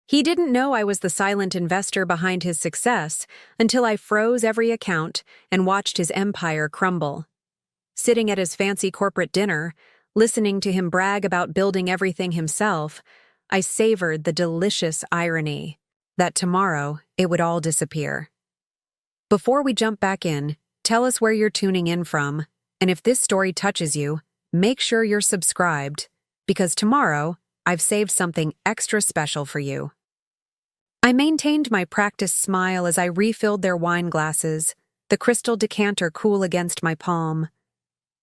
He didn't know I was the silent investor behind his success until I froze every account and watched his empire crumble. Sitting at his fancy corporate dinner, listening to him brag about building everything himself, I savored the delicious irony that tomorrow it would all disappear. Before we jump back in, tell us where you're tuning in from, and if this story touches you, make sure you're subscribed, because tomorrow I've saved something extra special for you. I maintained my practiced smile as I refilled their wine glasses, the crystal decanter cool against my palm.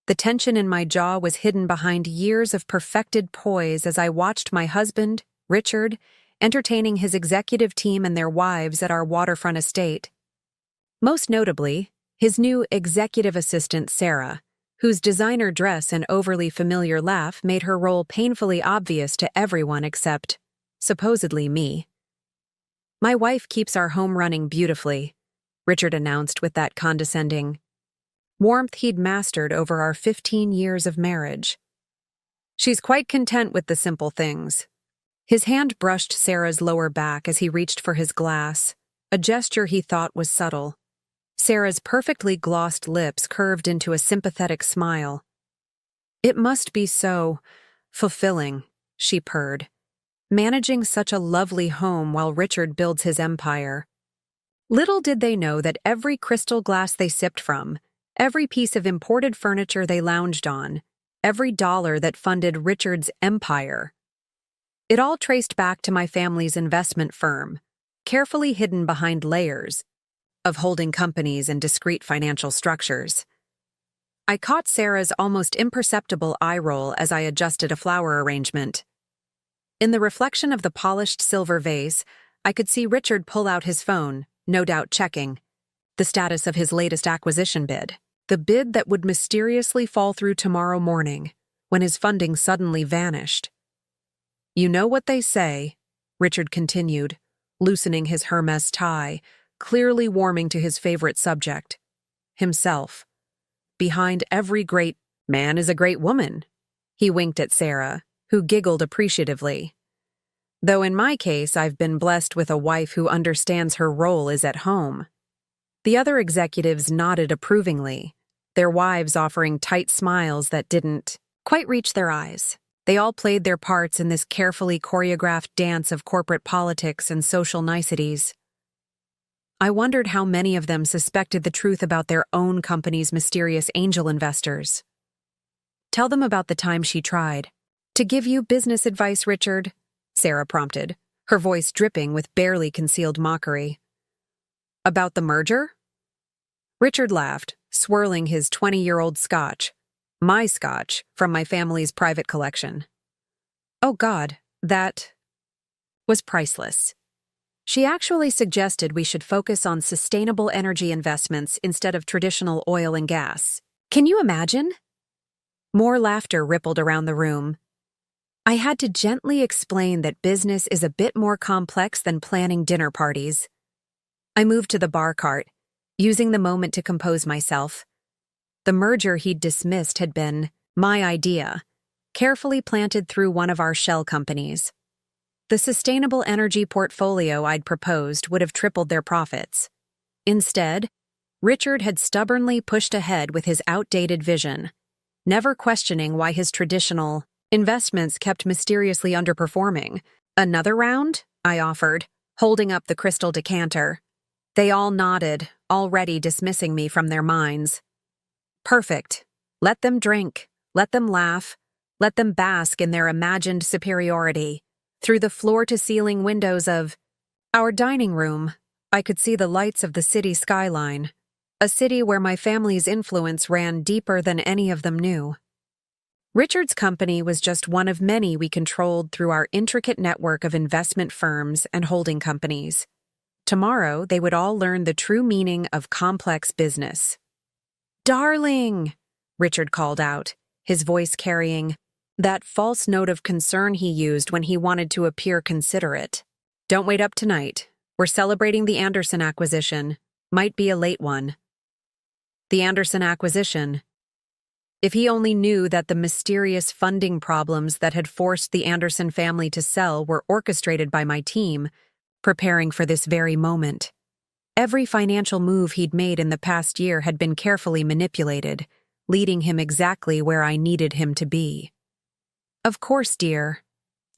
The tension in my jaw was hidden behind years of perfected poise as I watched my husband, Richard, entertaining his executive team and their wives at our waterfront estate. Most notably, his new executive assistant, Sarah, whose designer dress and overly familiar laugh made her role painfully obvious to everyone except, supposedly, me. "My wife keeps our home running beautifully," Richard announced with that condescending warmth he'd mastered over our 15 years of marriage. "She's quite content with the simple things." His hand brushed Sarah's lower back as he reached for his glass, a gesture he thought was subtle. Sarah's perfectly glossed lips curved into a sympathetic smile. "It must be so fulfilling," she purred, "managing such a lovely home while Richard builds his empire." Little did they know that every crystal glass they sipped from, every piece of imported furniture they lounged on, every dollar that funded Richard's empire, it all traced back to my family's investment firm, carefully hidden behind layers of holding companies and discrete financial structures. I caught Sarah's almost imperceptible eye roll as I adjusted a flower arrangement. In the reflection of the polished silver vase, I could see Richard pull out his phone, no doubt checking the status of his latest acquisition bid, the bid that would mysteriously fall through tomorrow morning, when his funding suddenly vanished. "You know what they say," Richard continued, loosening his Hermes tie, clearly warming to his favorite subject, himself. "Behind every great man is a great woman." He winked at Sarah, who giggled appreciatively. "Though in my case, I've been blessed with a wife who understands her role is at home." The other executives nodded approvingly, their wives offering tight smiles that didn't quite reach their eyes. They all played their parts in this carefully choreographed dance of corporate politics and social niceties. I wondered how many of them suspected the truth about their own company's mysterious angel investors. "Tell them about the time she tried to give you business advice, Richard," Sarah prompted, her voice dripping with barely concealed mockery. "About the merger?" Richard laughed, swirling his 20-year-old scotch, my scotch, from my family's private collection. "Oh God, that was priceless. She actually suggested we should focus on sustainable energy investments instead of traditional oil and gas. Can you imagine?" More laughter rippled around the room. I had to gently explain that business is a bit more complex than planning dinner parties. I moved to the bar cart, using the moment to compose myself. The merger he'd dismissed had been my idea, carefully planted through one of our shell companies. The sustainable energy portfolio I'd proposed would have tripled their profits. Instead, Richard had stubbornly pushed ahead with his outdated vision, never questioning why his traditional investments kept mysteriously underperforming. "Another round?" I offered, holding up the crystal decanter. They all nodded, already dismissing me from their minds. "Perfect. Let them drink, let them laugh, let them bask in their imagined superiority." Through the floor-to-ceiling windows of our dining room, I could see the lights of the city skyline, a city where my family's influence ran deeper than any of them knew. Richard's company was just one of many we controlled through our intricate network of investment firms and holding companies. Tomorrow, they would all learn the true meaning of complex business. "Darling," Richard called out, his voice carrying that false note of concern he used when he wanted to appear considerate. "Don't wait up tonight. We're celebrating the Anderson acquisition. Might be a late one." "The Anderson acquisition. If he only knew that the mysterious funding problems that had forced the Anderson family to sell were orchestrated by my team, preparing for this very moment. Every financial move he'd made in the past year had been carefully manipulated, leading him exactly where I needed him to be. "Of course, dear,"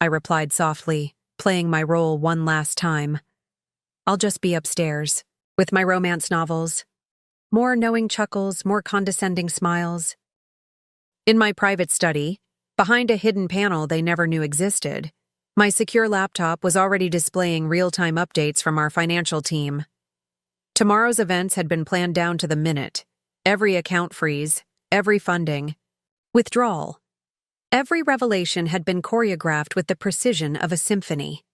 I replied softly, playing my role one last time. "I'll just be upstairs, with my romance novels. More knowing chuckles, more condescending smiles." In my private study, behind a hidden panel they never knew existed, my secure laptop was already displaying real-time updates from our financial team. Tomorrow's events had been planned down to the minute. Every account freeze, every funding, withdrawal. Every revelation had been choreographed with the precision of a symphony.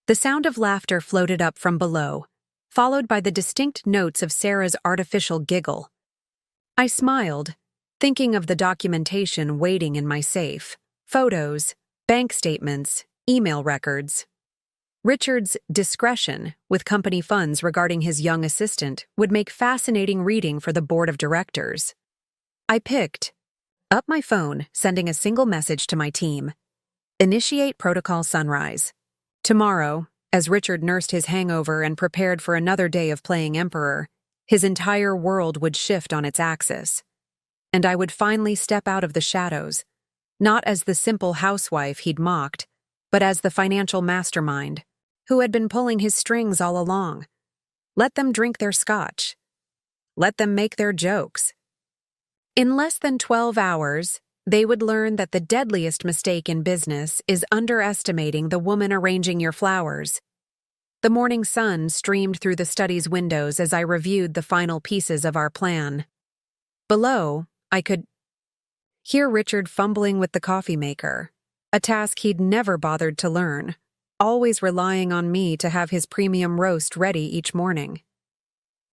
The sound of laughter floated up from below, followed by the distinct notes of Sarah's artificial giggle. I smiled, thinking of the documentation waiting in my safe: photos, bank statements, email records. Richard's discretion with company funds regarding his young assistant would make fascinating reading for the board of directors. I picked up my phone, sending a single message to my team: "Initiate protocol sunrise." Tomorrow, as Richard nursed his hangover and prepared for another day of playing emperor, his entire world would shift on its axis. And I would finally step out of the shadows, not as the simple housewife he'd mocked, but as the financial mastermind, who had been pulling his strings all along. Let them drink their scotch. Let them make their jokes. In less than 12 hours, they would learn that the deadliest mistake in business is underestimating the woman arranging your flowers. The morning sun streamed through the study's windows as I reviewed the final pieces of our plan. Below, I could hear Richard fumbling with the coffee maker, a task he'd never bothered to learn, always relying on me to have his premium roast ready each morning.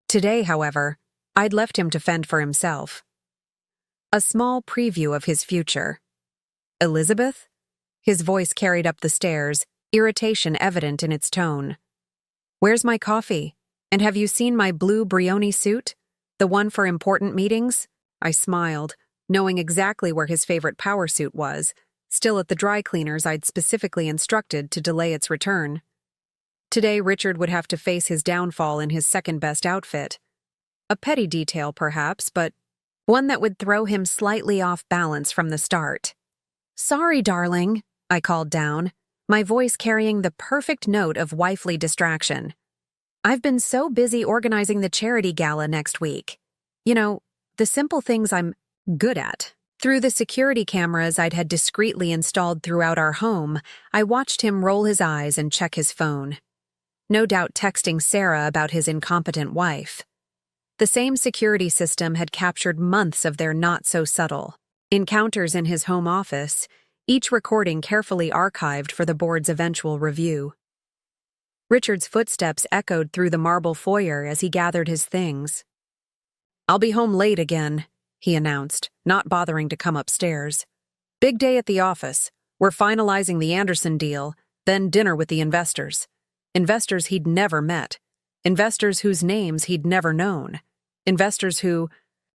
Today, however, I'd left him to fend for himself. A small preview of his future. "Elizabeth?" His voice carried up the stairs, irritation evident in its tone. "Where's my coffee? And have you seen my blue Brioni suit? The one for important meetings?" I smiled, knowing exactly where his favorite power suit was, still at the dry cleaners I'd specifically instructed to delay its return. Today Richard would have to face his downfall in his second-best outfit. A petty detail, perhaps, but one that would throw him slightly off balance from the start. "Sorry, darling," I called down, my voice carrying the perfect note of wifely distraction. "I've been so busy organizing the charity gala next week. You know, the simple things I'm good at." Through the security cameras I'd had discreetly installed throughout our home, I watched him roll his eyes and check his phone. No doubt texting Sarah about his incompetent wife. The same security system had captured months of their not-so-subtle encounters in his home office, each recording carefully archived for the board's eventual review. Richard's footsteps echoed through the marble foyer as he gathered his things. "I'll be home late again," he announced, not bothering to come upstairs. "Big day at the office. We're finalizing the Anderson deal, then dinner with the investors. Investors he'd never met. Investors whose names he'd never known. Investors who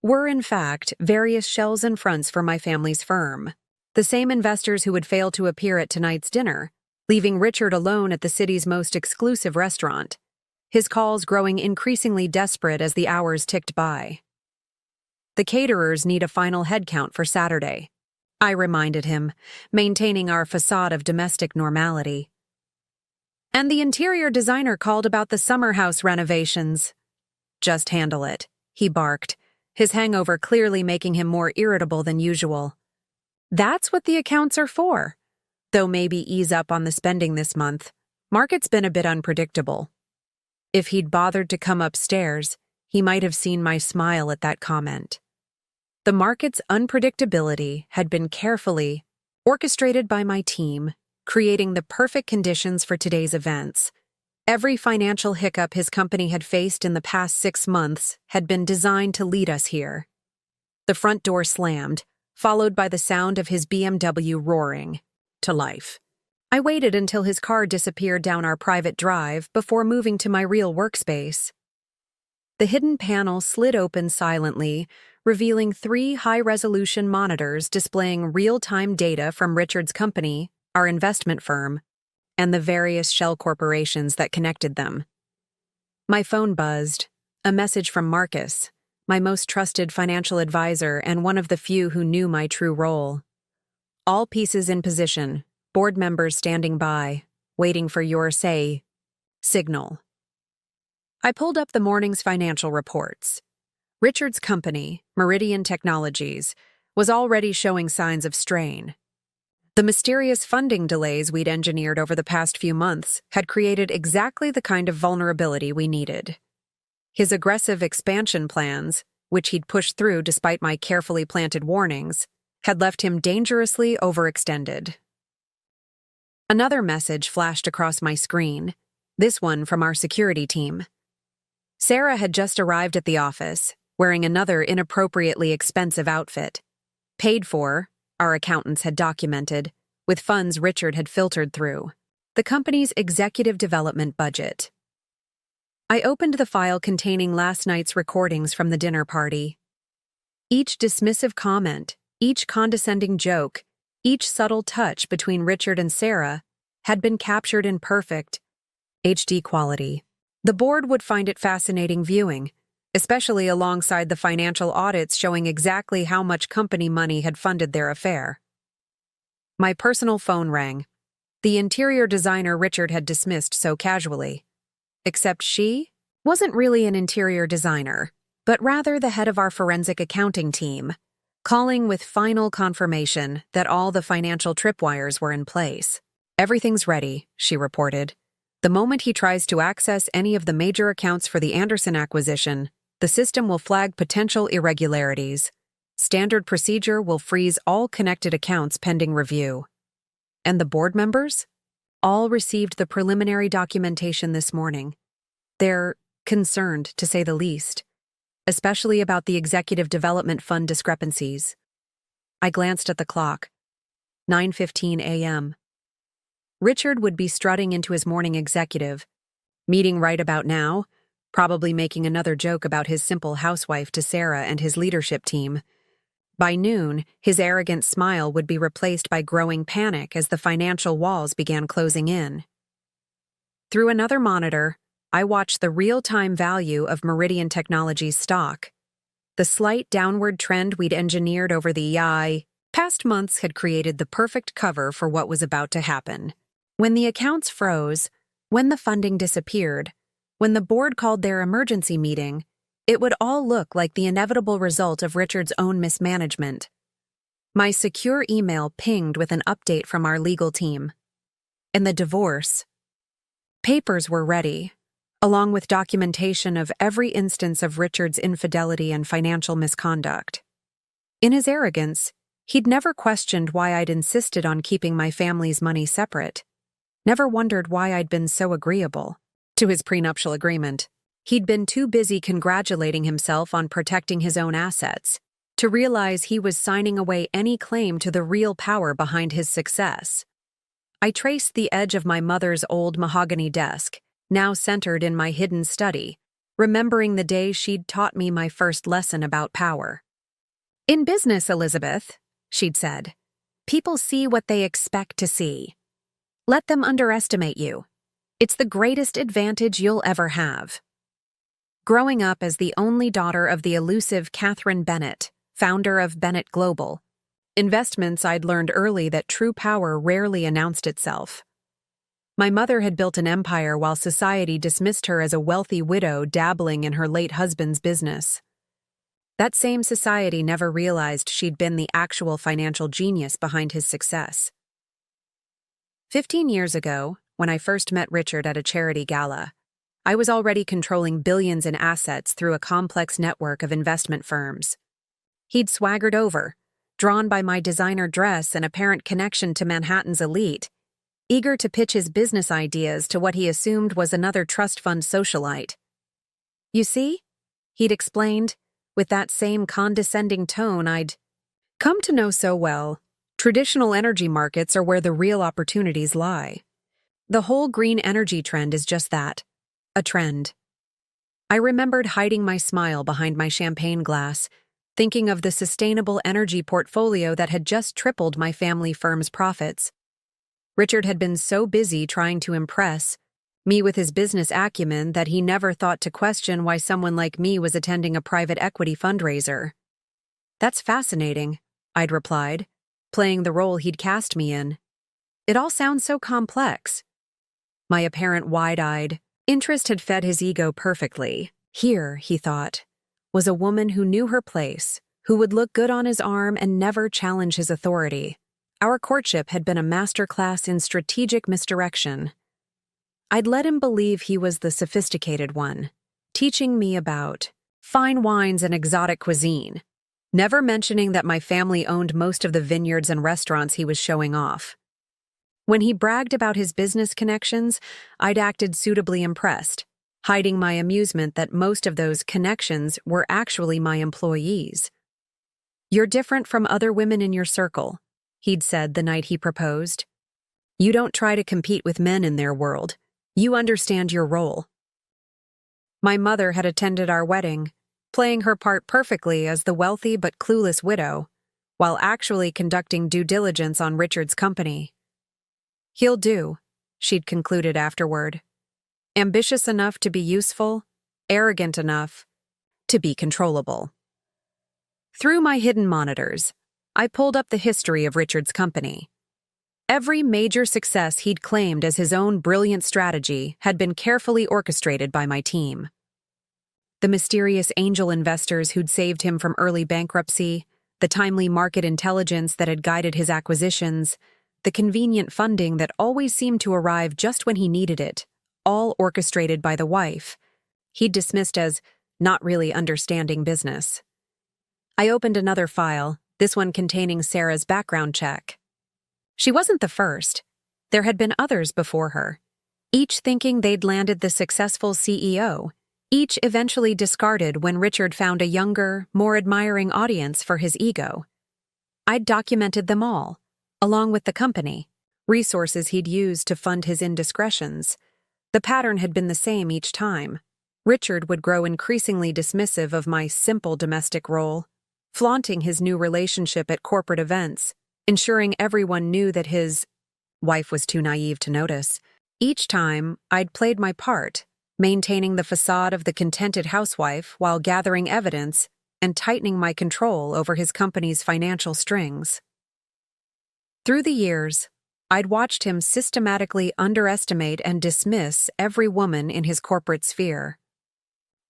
were, in fact, various shells and fronts for my family's firm. The same investors who would fail to appear at tonight's dinner, leaving Richard alone at the city's most exclusive restaurant, his calls growing increasingly desperate as the hours ticked by. "The caterers need a final headcount for Saturday," I reminded him, maintaining our facade of domestic normality. "And the interior designer called about the summer house renovations." "Just handle it," he barked, his hangover clearly making him more irritable than usual. "That's what the accounts are for. Though maybe ease up on the spending this month. Market's been a bit unpredictable." If he'd bothered to come upstairs, he might have seen my smile at that comment. The market's unpredictability had been carefully orchestrated by my team, creating the perfect conditions for today's events. Every financial hiccup his company had faced in the past 6 months had been designed to lead us here. The front door slammed, followed by the sound of his BMW roaring to life. I waited until his car disappeared down our private drive before moving to my real workspace. The hidden panel slid open silently, revealing 3 high-resolution monitors displaying real-time data from Richard's company, our investment firm, and the various shell corporations that connected them. My phone buzzed, a message from Marcus, my most trusted financial advisor and one of the few who knew my true role. All pieces in position, board members standing by, waiting for your signal. I pulled up the morning's financial reports. Richard's company, Meridian Technologies, was already showing signs of strain. The mysterious funding delays we'd engineered over the past few months had created exactly the kind of vulnerability we needed. His aggressive expansion plans, which he'd pushed through despite my carefully planted warnings, had left him dangerously overextended. Another message flashed across my screen, this one from our security team. Sarah had just arrived at the office, wearing another inappropriately expensive outfit. Paid for, our accountants had documented, with funds Richard had filtered through. The company's executive development budget. I opened the file containing last night's recordings from the dinner party. Each dismissive comment, each condescending joke, each subtle touch between Richard and Sarah had been captured in perfect HD quality. The board would find it fascinating viewing, especially alongside the financial audits showing exactly how much company money had funded their affair. My personal phone rang. The interior designer Richard had dismissed so casually. Except she wasn't really an interior designer, but rather the head of our forensic accounting team, calling with final confirmation that all the financial tripwires were in place. "Everything's ready," she reported. "The moment he tries to access any of the major accounts for the Anderson acquisition, the system will flag potential irregularities. Standard procedure will freeze all connected accounts pending review." And the board members? All received the preliminary documentation this morning. They're concerned, to say the least, especially about the Executive Development Fund discrepancies. I glanced at the clock. 9:15 a.m. Richard would be strutting into his morning executive meeting right about now, probably making another joke about his simple housewife to Sarah and his leadership team. By noon, his arrogant smile would be replaced by growing panic as the financial walls began closing in. Through another monitor, I watched the real-time value of Meridian Technologies stock. The slight downward trend we'd engineered over the past months had created the perfect cover for what was about to happen. When the accounts froze, when the funding disappeared, when the board called their emergency meeting, it would all look like the inevitable result of Richard's own mismanagement. My secure email pinged with an update from our legal team. And the divorce. Papers were ready, along with documentation of every instance of Richard's infidelity and financial misconduct. In his arrogance, he'd never questioned why I'd insisted on keeping my family's money separate, never wondered why I'd been so agreeable to his prenuptial agreement. He'd been too busy congratulating himself on protecting his own assets to realize he was signing away any claim to the real power behind his success. I traced the edge of my mother's old mahogany desk, now centered in my hidden study, remembering the day she'd taught me my first lesson about power. "In business, Elizabeth," she'd said, "people see what they expect to see. Let them underestimate you. It's the greatest advantage you'll ever have." Growing up as the only daughter of the elusive Catherine Bennett, founder of Bennett Global Investments, I'd learned early that true power rarely announced itself. My mother had built an empire while society dismissed her as a wealthy widow dabbling in her late husband's business. That same society never realized she'd been the actual financial genius behind his success. 15 years ago, when I first met Richard at a charity gala, I was already controlling billions in assets through a complex network of investment firms. He'd swaggered over, drawn by my designer dress and apparent connection to Manhattan's elite, eager to pitch his business ideas to what he assumed was another trust fund socialite. "You see," he'd explained, with that same condescending tone I'd come to know so well, "traditional energy markets are where the real opportunities lie. The whole green energy trend is just that, a trend." I remembered hiding my smile behind my champagne glass, thinking of the sustainable energy portfolio that had just tripled my family firm's profits. Richard had been so busy trying to impress me with his business acumen that he never thought to question why someone like me was attending a private equity fundraiser. "That's fascinating," I'd replied, playing the role he'd cast me in. "It all sounds so complex." My apparent wide-eyed interest had fed his ego perfectly. Here, he thought, was a woman who knew her place, who would look good on his arm and never challenge his authority. Our courtship had been a masterclass in strategic misdirection. I'd let him believe he was the sophisticated one, teaching me about fine wines and exotic cuisine, never mentioning that my family owned most of the vineyards and restaurants he was showing off. When he bragged about his business connections, I'd acted suitably impressed, hiding my amusement that most of those connections were actually my employees. "You're different from other women in your circle," he'd said the night he proposed. "You don't try to compete with men in their world. You understand your role." My mother had attended our wedding, playing her part perfectly as the wealthy but clueless widow, while actually conducting due diligence on Richard's company. "He'll do," she'd concluded afterward. "Ambitious enough to be useful, arrogant enough to be controllable." Through my hidden monitors, I pulled up the history of Richard's company. Every major success he'd claimed as his own brilliant strategy had been carefully orchestrated by my team. The mysterious angel investors who'd saved him from early bankruptcy, the timely market intelligence that had guided his acquisitions, the convenient funding that always seemed to arrive just when he needed it, all orchestrated by the wife he'd dismissed as not really understanding business. I opened another file, this one containing Sarah's background check. She wasn't the first. There had been others before her, each thinking they'd landed the successful CEO, each eventually discarded when Richard found a younger, more admiring audience for his ego. I'd documented them all, along with the company, resources he'd used to fund his indiscretions. The pattern had been the same each time. Richard would grow increasingly dismissive of my simple domestic role, flaunting his new relationship at corporate events, ensuring everyone knew that his wife was too naive to notice. Each time, I'd played my part, maintaining the facade of the contented housewife while gathering evidence and tightening my control over his company's financial strings. Through the years, I'd watched him systematically underestimate and dismiss every woman in his corporate sphere.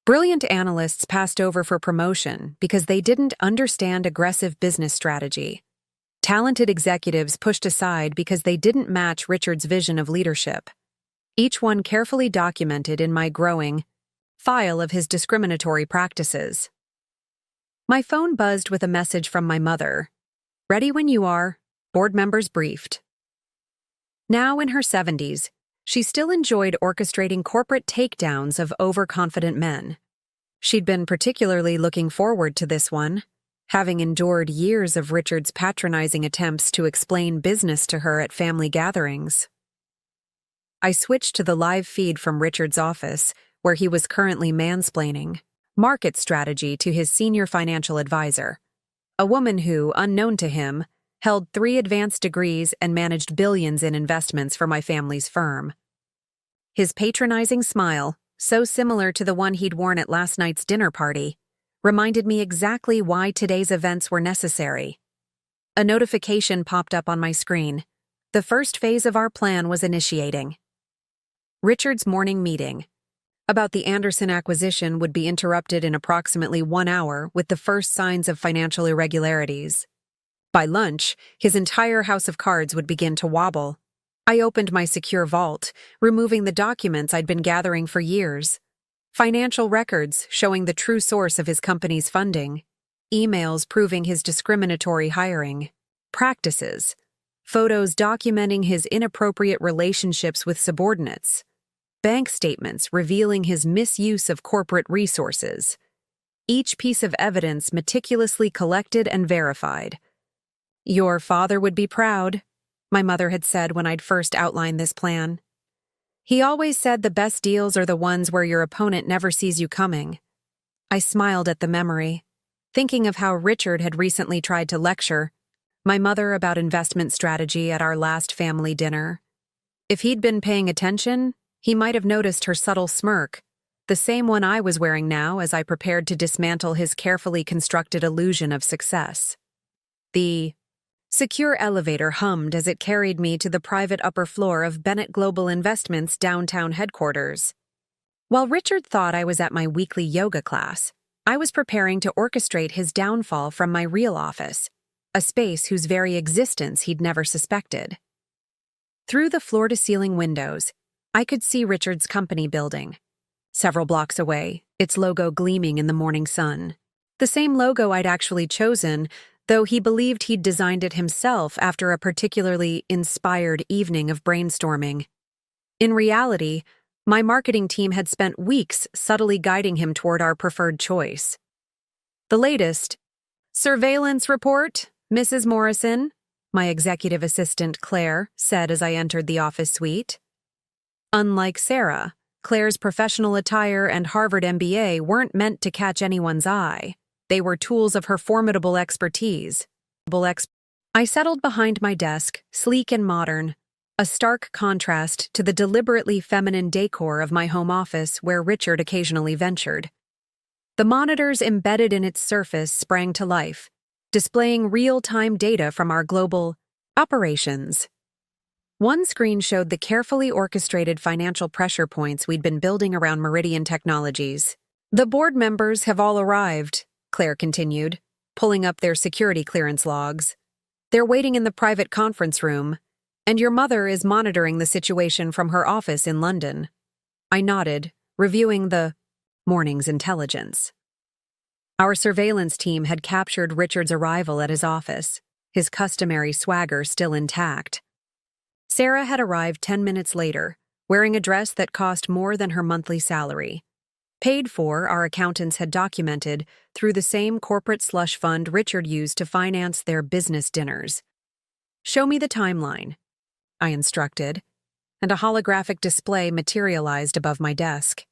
Brilliant analysts passed over for promotion because they didn't understand aggressive business strategy. Talented executives pushed aside because they didn't match Richard's vision of leadership. Each one carefully documented in my growing file of his discriminatory practices. My phone buzzed with a message from my mother. "Ready when you are. Board members briefed." Now in her 70s, she still enjoyed orchestrating corporate takedowns of overconfident men. She'd been particularly looking forward to this one, having endured years of Richard's patronizing attempts to explain business to her at family gatherings. I switched to the live feed from Richard's office, where he was currently mansplaining market strategy to his senior financial advisor, a woman who, unknown to him, held 3 advanced degrees and managed billions in investments for my family's firm. His patronizing smile, so similar to the one he'd worn at last night's dinner party, reminded me exactly why today's events were necessary. A notification popped up on my screen. The first phase of our plan was initiating. Richard's morning meeting about the Anderson acquisition would be interrupted in approximately 1 hour with the first signs of financial irregularities. By lunch, his entire house of cards would begin to wobble. I opened my secure vault, removing the documents I'd been gathering for years. Financial records showing the true source of his company's funding, emails proving his discriminatory hiring practices, photos documenting his inappropriate relationships with subordinates, bank statements revealing his misuse of corporate resources. Each piece of evidence meticulously collected and verified. "Your father would be proud," my mother had said when I'd first outlined this plan. He always said the best deals are the ones where your opponent never sees you coming. I smiled at the memory, thinking of how Richard had recently tried to lecture my mother about investment strategy at our last family dinner. If he'd been paying attention, he might have noticed her subtle smirk, the same one I was wearing now as I prepared to dismantle his carefully constructed illusion of success. The secure elevator hummed as it carried me to the private upper floor of Bennett Global Investments' downtown headquarters. While Richard thought I was at my weekly yoga class, I was preparing to orchestrate his downfall from my real office, a space whose very existence he'd never suspected. Through the floor-to-ceiling windows, I could see Richard's company building. Several blocks away, its logo gleaming in the morning sun. The same logo I'd actually chosen, though he believed he'd designed it himself after a particularly inspired evening of brainstorming. In reality, my marketing team had spent weeks subtly guiding him toward our preferred choice. The latest surveillance report, Mrs. Morrison, my executive assistant Claire said as I entered the office suite. Unlike Sarah, Claire's professional attire and Harvard MBA weren't meant to catch anyone's eye. They were tools of her formidable expertise. I settled behind my desk, sleek and modern, a stark contrast to the deliberately feminine decor of my home office where Richard occasionally ventured. The monitors embedded in its surface sprang to life, displaying real-time data from our global operations. One screen showed the carefully orchestrated financial pressure points we'd been building around Meridian Technologies. The board members have all arrived, Claire continued, pulling up their security clearance logs. They're waiting in the private conference room, and your mother is monitoring the situation from her office in London. I nodded, reviewing the morning's intelligence. Our surveillance team had captured Richard's arrival at his office, his customary swagger still intact. Sarah had arrived 10 minutes later, wearing a dress that cost more than her monthly salary. Paid for, our accountants had documented, through the same corporate slush fund Richard used to finance their business dinners. "Show me the timeline," I instructed, and a holographic display materialized above my desk.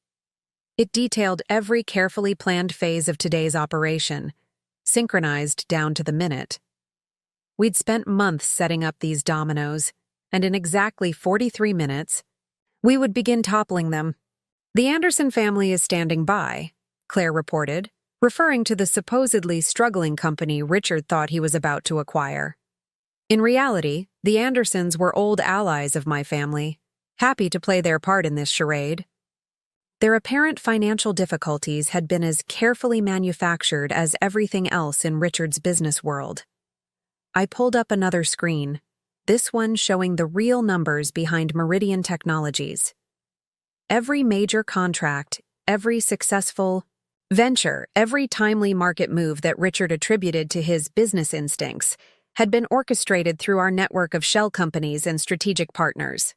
It detailed every carefully planned phase of today's operation, synchronized down to the minute. We'd spent months setting up these dominoes, and in exactly 43 minutes, we would begin toppling them. "The Anderson family is standing by," Claire reported, referring to the supposedly struggling company Richard thought he was about to acquire. In reality, the Andersons were old allies of my family, happy to play their part in this charade. Their apparent financial difficulties had been as carefully manufactured as everything else in Richard's business world. I pulled up another screen, this one showing the real numbers behind Meridian Technologies. Every major contract, every successful venture, every timely market move that Richard attributed to his business instincts had been orchestrated through our network of shell companies and strategic partners.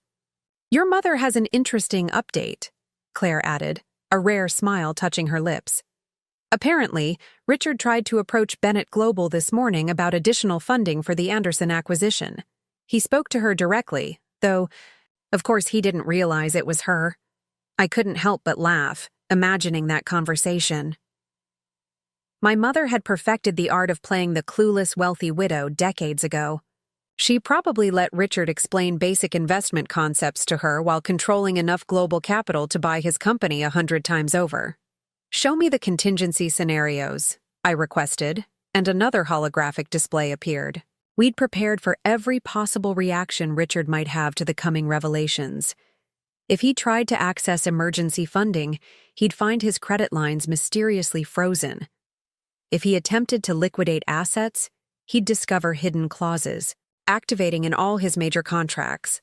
"Your mother has an interesting update," Claire added, a rare smile touching her lips. Apparently, Richard tried to approach Bennett Global this morning about additional funding for the Anderson acquisition. He spoke to her directly, though, of course, he didn't realize it was her. I couldn't help but laugh, imagining that conversation. My mother had perfected the art of playing the clueless wealthy widow decades ago. She probably let Richard explain basic investment concepts to her while controlling enough global capital to buy his company 100 times over. "Show me the contingency scenarios," I requested, and another holographic display appeared. We'd prepared for every possible reaction Richard might have to the coming revelations. If he tried to access emergency funding, he'd find his credit lines mysteriously frozen. If he attempted to liquidate assets, he'd discover hidden clauses, activating in all his major contracts.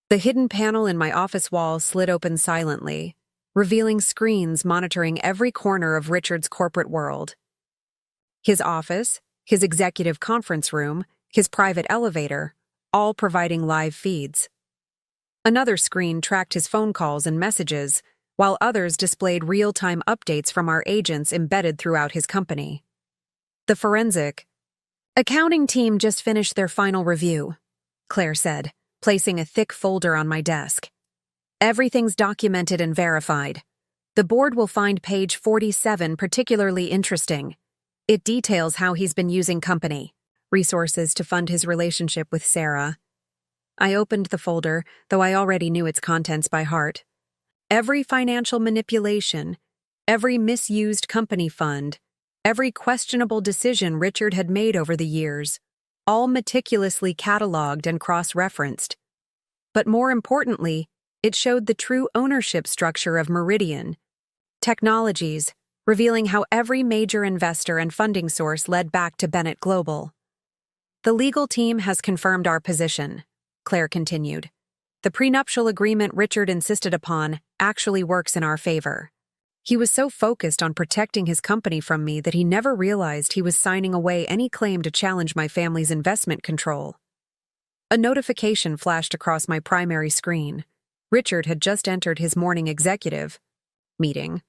The hidden panel in my office wall slid open silently, revealing screens monitoring every corner of Richard's corporate world. His office, his executive conference room, his private elevator, all providing live feeds. Another screen tracked his phone calls and messages, while others displayed real-time updates from our agents embedded throughout his company. The forensic accounting team just finished their final review, Claire said, placing a thick folder on my desk. Everything's documented and verified. The board will find page 47 particularly interesting. It details how he's been using company resources to fund his relationship with Sarah. I opened the folder, though I already knew its contents by heart. Every financial manipulation, every misused company fund, every questionable decision Richard had made over the years, all meticulously cataloged and cross-referenced. But more importantly, it showed the true ownership structure of Meridian Technologies, revealing how every major investor and funding source led back to Bennett Global. The legal team has confirmed our position, Claire continued. The prenuptial agreement Richard insisted upon actually works in our favor. He was so focused on protecting his company from me that he never realized he was signing away any claim to challenge my family's investment control. A notification flashed across my primary screen. Richard had just entered his morning executive meeting.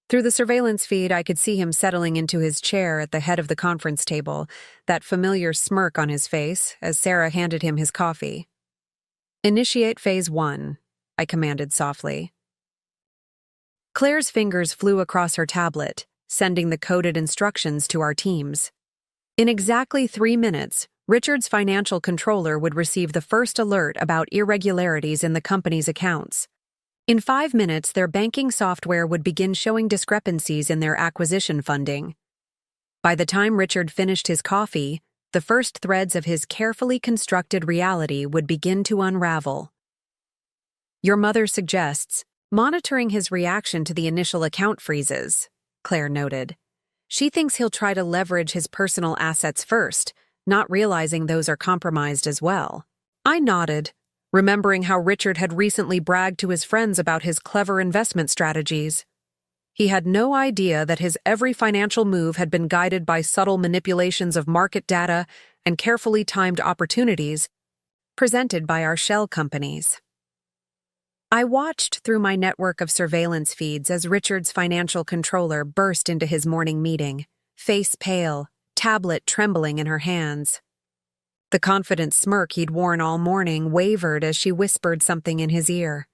Through the surveillance feed, I could see him settling into his chair at the head of the conference table, that familiar smirk on his face as Sarah handed him his coffee. "Initiate phase 1, I commanded softly. Claire's fingers flew across her tablet, sending the coded instructions to our teams. In exactly 3 minutes, Richard's financial controller would receive the first alert about irregularities in the company's accounts. In 5 minutes, their banking software would begin showing discrepancies in their acquisition funding. By the time Richard finished his coffee, the first threads of his carefully constructed reality would begin to unravel. Your mother suggests monitoring his reaction to the initial account freezes, Claire noted. She thinks he'll try to leverage his personal assets first, not realizing those are compromised as well. I nodded, remembering how Richard had recently bragged to his friends about his clever investment strategies. He had no idea that his every financial move had been guided by subtle manipulations of market data and carefully timed opportunities presented by our shell companies. I watched through my network of surveillance feeds as Richard's financial controller burst into his morning meeting, face pale, tablet trembling in her hands. The confident smirk he'd worn all morning wavered as she whispered something in his ear.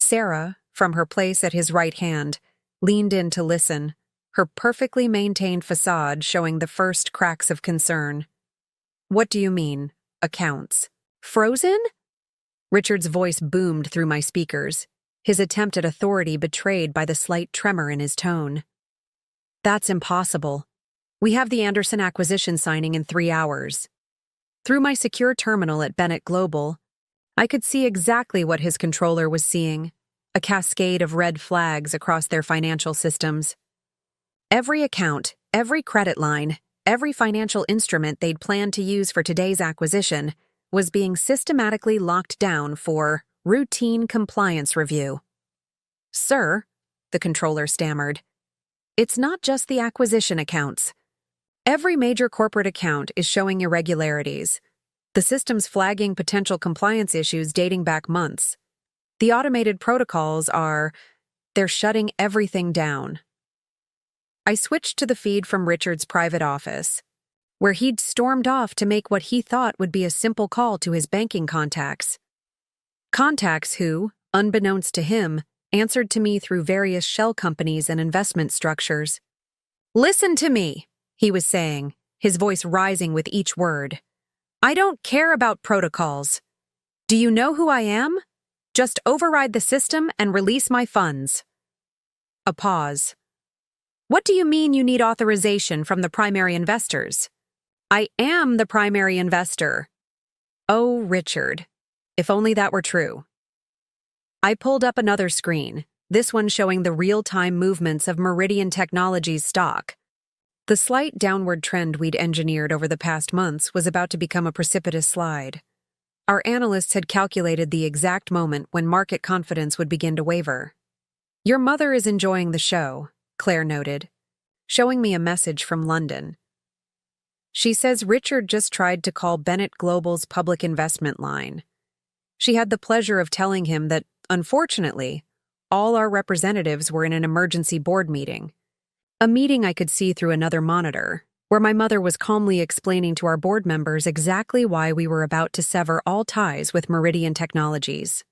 Sarah, from her place at his right hand, leaned in to listen, her perfectly maintained facade showing the first cracks of concern. What do you mean, accounts? Frozen? Richard's voice boomed through my speakers, his attempt at authority betrayed by the slight tremor in his tone. That's impossible. We have the Anderson acquisition signing in 3 hours. Through my secure terminal at Bennett Global, I could see exactly what his controller was seeing, a cascade of red flags across their financial systems. Every account, every credit line, every financial instrument they'd planned to use for today's acquisition was being systematically locked down for routine compliance review. Sir, the controller stammered, it's not just the acquisition accounts. Every major corporate account is showing irregularities. The system's flagging potential compliance issues dating back months. The automated protocols they're shutting everything down. I switched to the feed from Richard's private office, where he'd stormed off to make what he thought would be a simple call to his banking contacts. Contacts who, unbeknownst to him, answered to me through various shell companies and investment structures. Listen to me, he was saying, his voice rising with each word. I don't care about protocols. Do you know who I am? Just override the system and release my funds. A pause. What do you mean you need authorization from the primary investors? I am the primary investor. Oh, Richard. If only that were true. I pulled up another screen, this one showing the real-time movements of Meridian Technologies stock. The slight downward trend we'd engineered over the past months was about to become a precipitous slide. Our analysts had calculated the exact moment when market confidence would begin to waver. Your mother is enjoying the show, Claire noted, showing me a message from London. She says Richard just tried to call Bennett Global's public investment line. She had the pleasure of telling him that, unfortunately, all our representatives were in an emergency board meeting. A meeting I could see through another monitor, where my mother was calmly explaining to our board members exactly why we were about to sever all ties with Meridian Technologies.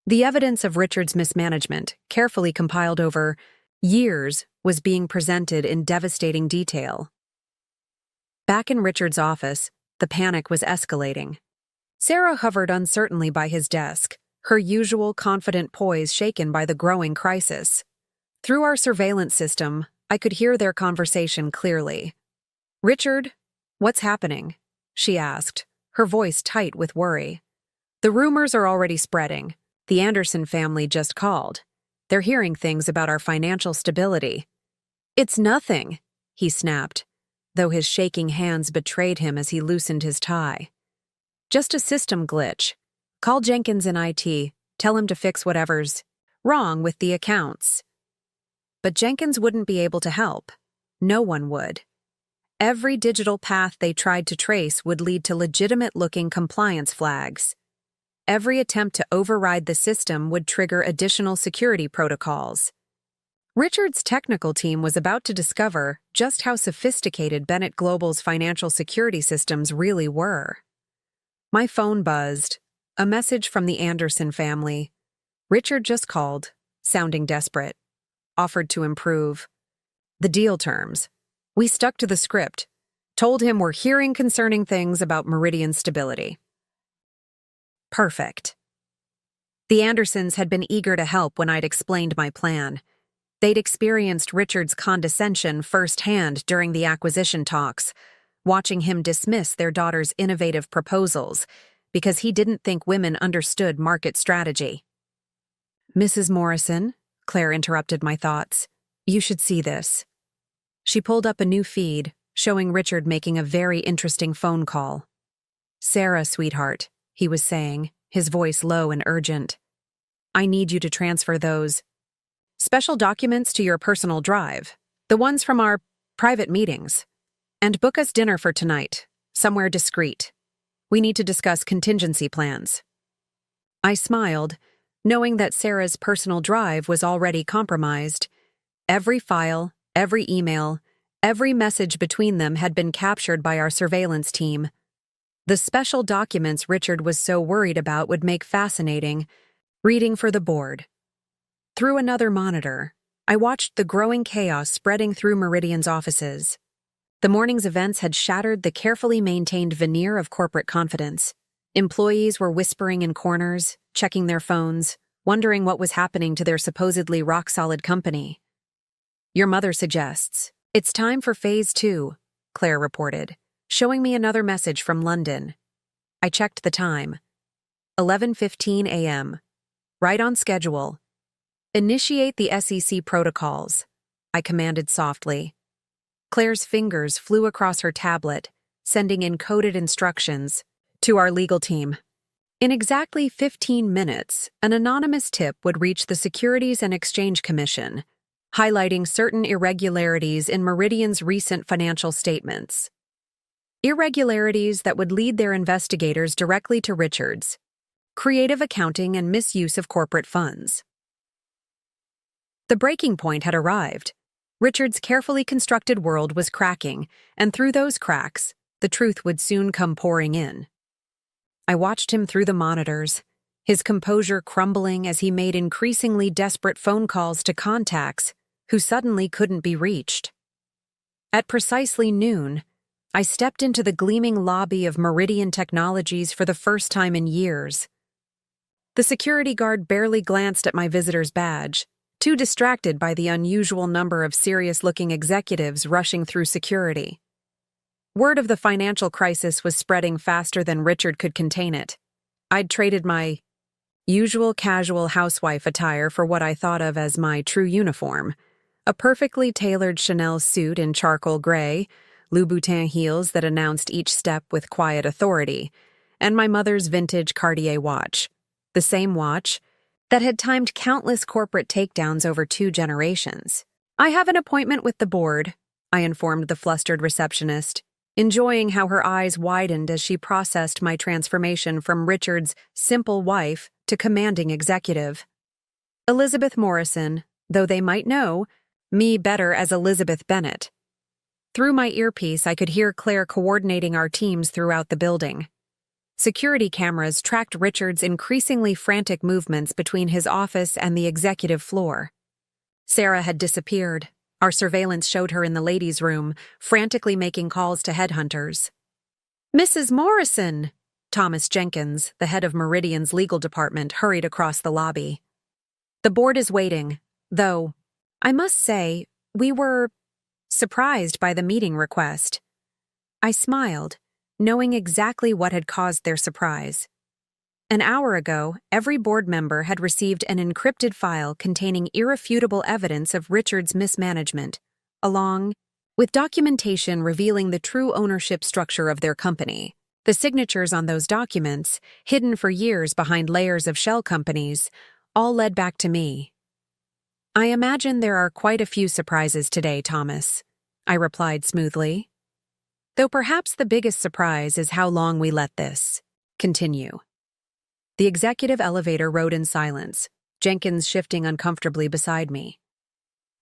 The evidence of Richard's mismanagement, carefully compiled over years, was being presented in devastating detail. Back in Richard's office, the panic was escalating. Sarah hovered uncertainly by his desk, her usual confident poise shaken by the growing crisis. Through our surveillance system, I could hear their conversation clearly. "Richard, what's happening?" she asked, her voice tight with worry. "The rumors are already spreading. The Anderson family just called. They're hearing things about our financial stability." "It's nothing," he snapped, though his shaking hands betrayed him as he loosened his tie. "Just a system glitch. Call Jenkins in IT, tell him to fix whatever's wrong with the accounts." But Jenkins wouldn't be able to help. No one would. Every digital path they tried to trace would lead to legitimate-looking compliance flags. Every attempt to override the system would trigger additional security protocols. Richard's technical team was about to discover just how sophisticated Bennett Global's financial security systems really were. My phone buzzed. A message from the Anderson family. Richard just called, sounding desperate. Offered to improve. The deal terms. We stuck to the script. Told him we're hearing concerning things about Meridian stability. Perfect. The Andersons had been eager to help when I'd explained my plan. They'd experienced Richard's condescension firsthand during the acquisition talks, watching him dismiss their daughter's innovative proposals because he didn't think women understood market strategy. "Mrs. Morrison," Claire interrupted my thoughts, "you should see this." She pulled up a new feed, showing Richard making a very interesting phone call. "Sarah, sweetheart," he was saying, his voice low and urgent. "I need you to transfer those special documents to your personal drive, the ones from our private meetings, and book us dinner for tonight, somewhere discreet. We need to discuss contingency plans." I smiled, knowing that Sarah's personal drive was already compromised. Every file, every email, every message between them had been captured by our surveillance team. The special documents Richard was so worried about would make fascinating reading for the board. Through another monitor, I watched the growing chaos spreading through Meridian's offices. The morning's events had shattered the carefully maintained veneer of corporate confidence. Employees were whispering in corners, checking their phones, wondering what was happening to their supposedly rock-solid company. "Your mother suggests it's time for Phase 2, Claire reported, showing me another message from London. I checked the time. 11:15 a.m. Right on schedule. "Initiate the SEC protocols," I commanded softly. Claire's fingers flew across her tablet, sending encoded instructions to our legal team. In exactly 15 minutes, an anonymous tip would reach the Securities and Exchange Commission, highlighting certain irregularities in Meridian's recent financial statements. Irregularities that would lead their investigators directly to Richard's creative accounting and misuse of corporate funds. The breaking point had arrived. Richard's carefully constructed world was cracking, and through those cracks, the truth would soon come pouring in. I watched him through the monitors, his composure crumbling as he made increasingly desperate phone calls to contacts who suddenly couldn't be reached. At precisely noon, I stepped into the gleaming lobby of Meridian Technologies for the first time in years. The security guard barely glanced at my visitor's badge, too distracted by the unusual number of serious-looking executives rushing through security. Word of the financial crisis was spreading faster than Richard could contain it. I'd traded my usual casual housewife attire for what I thought of as my true uniform, a perfectly tailored Chanel suit in charcoal gray, Louboutin heels that announced each step with quiet authority, and my mother's vintage Cartier watch, the same watch that had timed countless corporate takedowns over 2 generations. "I have an appointment with the board," I informed the flustered receptionist, enjoying how her eyes widened as she processed my transformation from Richard's simple wife to commanding executive. Elizabeth Morrison, though they might know me better as Elizabeth Bennett. Through my earpiece, I could hear Claire coordinating our teams throughout the building. Security cameras tracked Richard's increasingly frantic movements between his office and the executive floor. Sarah had disappeared. Our surveillance showed her in the ladies' room, frantically making calls to headhunters. "Mrs. Morrison!" Thomas Jenkins, the head of Meridian's legal department, hurried across the lobby. "The board is waiting, though, I must say, we were surprised by the meeting request." I smiled, knowing exactly what had caused their surprise. An hour ago, every board member had received an encrypted file containing irrefutable evidence of Richard's mismanagement, along with documentation revealing the true ownership structure of their company. The signatures on those documents, hidden for years behind layers of shell companies, all led back to me. "I imagine there are quite a few surprises today, Thomas," I replied smoothly. "Though perhaps the biggest surprise is how long we let this continue." The executive elevator rode in silence, Jenkins shifting uncomfortably beside me.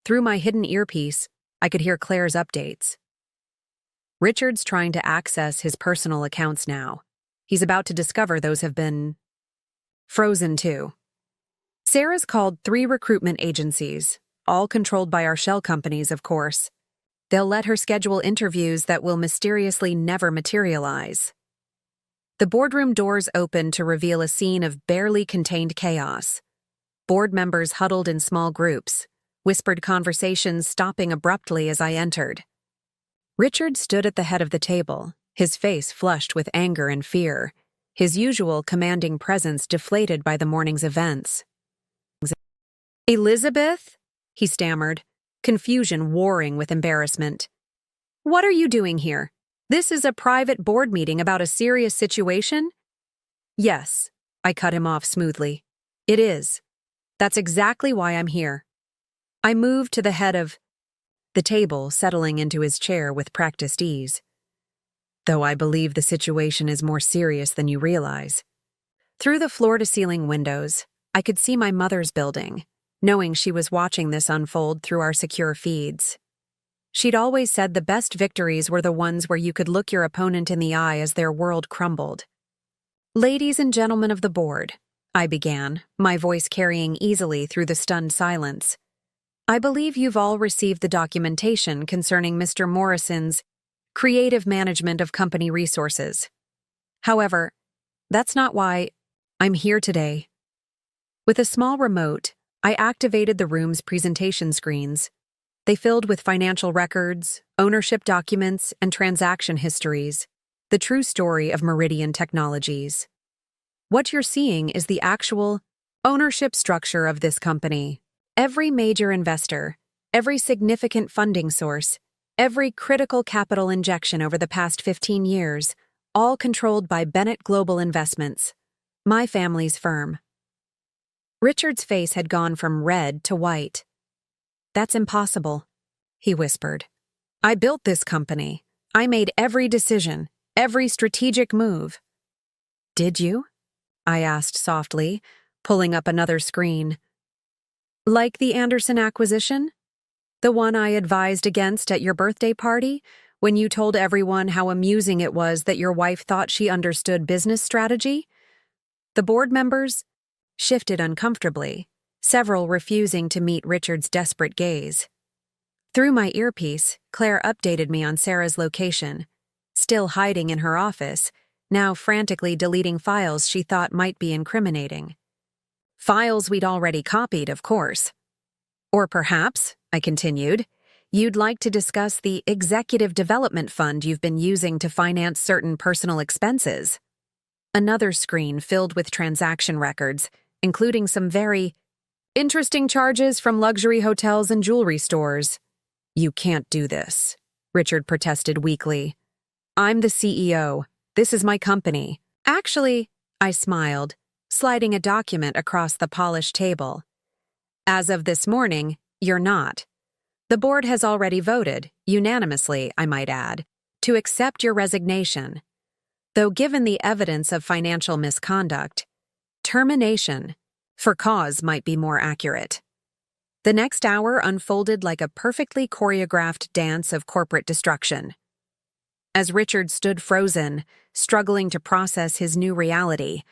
Through my hidden earpiece, I could hear Claire's updates. "Richard's trying to access his personal accounts now. He's about to discover those have been frozen too. Sarah's called 3 recruitment agencies, all controlled by our shell companies, of course. They'll let her schedule interviews that will mysteriously never materialize." The boardroom doors opened to reveal a scene of barely contained chaos. Board members huddled in small groups, whispered conversations stopping abruptly as I entered. Richard stood at the head of the table, his face flushed with anger and fear, his usual commanding presence deflated by the morning's events. "Elizabeth?" he stammered, confusion warring with embarrassment. "What are you doing here? This is a private board meeting about a serious situation?" "Yes," I cut him off smoothly. "It is. That's exactly why I'm here." I moved to the head of the table, settling into his chair with practiced ease. "Though I believe the situation is more serious than you realize." Through the floor-to-ceiling windows, I could see my mother's building, knowing she was watching this unfold through our secure feeds. She'd always said the best victories were the ones where you could look your opponent in the eye as their world crumbled. "Ladies and gentlemen of the board," I began, my voice carrying easily through the stunned silence. "I believe you've all received the documentation concerning Mr. Morrison's creative management of company resources. However, that's not why I'm here today." With a small remote, I activated the room's presentation screens. They filled with financial records, ownership documents, and transaction histories, the true story of Meridian Technologies. What you're seeing is the actual ownership structure of this company. Every major investor, every significant funding source, every critical capital injection over the past 15 years, all controlled by Bennett Global Investments, my family's firm. Richard's face had gone from red to white. "That's impossible," he whispered. "I built this company. I made every decision, every strategic move." "Did you?" I asked softly, pulling up another screen. "Like the Anderson acquisition? The one I advised against at your birthday party, when you told everyone how amusing it was that your wife thought she understood business strategy?" The board members shifted uncomfortably, several refusing to meet Richard's desperate gaze. Through my earpiece, Claire updated me on Sarah's location, still hiding in her office, now frantically deleting files she thought might be incriminating. Files we'd already copied, of course. "Or perhaps," I continued, "you'd like to discuss the executive development fund you've been using to finance certain personal expenses." Another screen filled with transaction records, including some very interesting charges from luxury hotels and jewelry stores. "You can't do this," Richard protested weakly. "I'm the CEO. This is my company." "Actually," I smiled, sliding a document across the polished table. "As of this morning, you're not. The board has already voted, unanimously, I might add, to accept your resignation. Though given the evidence of financial misconduct, termination for cause might be more accurate." The next hour unfolded like a perfectly choreographed dance of corporate destruction. As Richard stood frozen, struggling to process his new reality,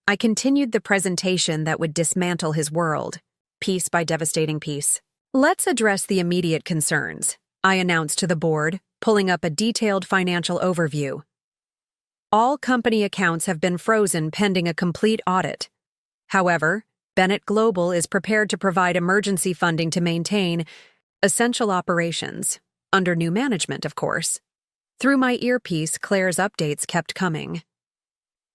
I continued the presentation that would dismantle his world, piece by devastating piece. Let's address the immediate concerns, I announced to the board, pulling up a detailed financial overview. All company accounts have been frozen pending a complete audit. However, Bennett Global is prepared to provide emergency funding to maintain essential operations, under new management, of course. Through my earpiece, Claire's updates kept coming.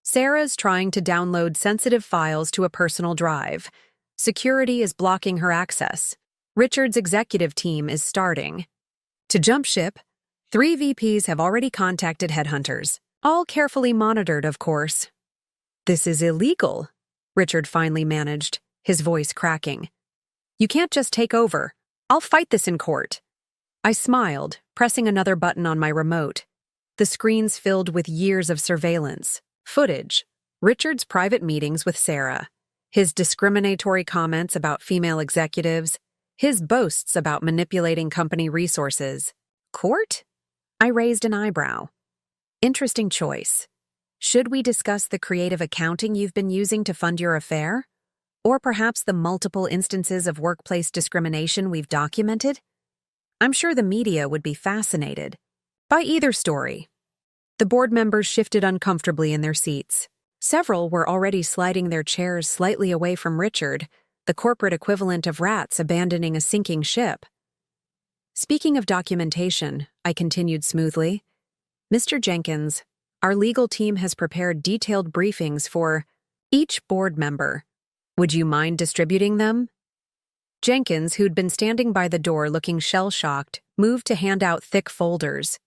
Sarah's trying to download sensitive files to a personal drive. Security is blocking her access. Richard's executive team is starting. To jump ship, 3 VPs have already contacted headhunters, all carefully monitored, of course. This is illegal, Richard finally managed, his voice cracking. You can't just take over. I'll fight this in court. I smiled, pressing another button on my remote. The screens filled with years of surveillance, footage, Richard's private meetings with Sarah, his discriminatory comments about female executives, his boasts about manipulating company resources. Court? I raised an eyebrow. Interesting choice. Should we discuss the creative accounting you've been using to fund your affair? Or perhaps the multiple instances of workplace discrimination we've documented? I'm sure the media would be fascinated by either story. The board members shifted uncomfortably in their seats. Several were already sliding their chairs slightly away from Richard, the corporate equivalent of rats abandoning a sinking ship. Speaking of documentation, I continued smoothly, Mr. Jenkins, our legal team has prepared detailed briefings for each board member. Would you mind distributing them? Jenkins, who'd been standing by the door looking shell-shocked, moved to hand out thick folders.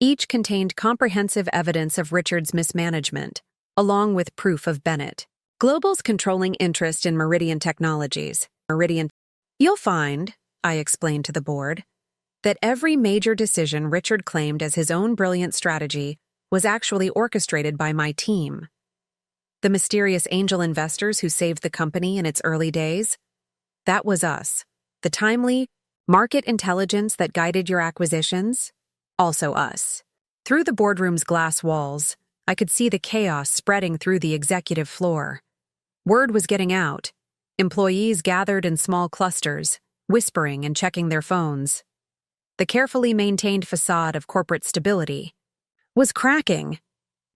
Each contained comprehensive evidence of Richard's mismanagement, along with proof of Bennett Global's controlling interest in Meridian Technologies. You'll find, I explained to the board, that every major decision Richard claimed as his own brilliant strategy was actually orchestrated by my team. The mysterious angel investors who saved the company in its early days? That was us. The timely market intelligence that guided your acquisitions? Also us. Through the boardroom's glass walls, I could see the chaos spreading through the executive floor. Word was getting out. Employees gathered in small clusters, whispering and checking their phones. The carefully maintained facade of corporate stability was cracking.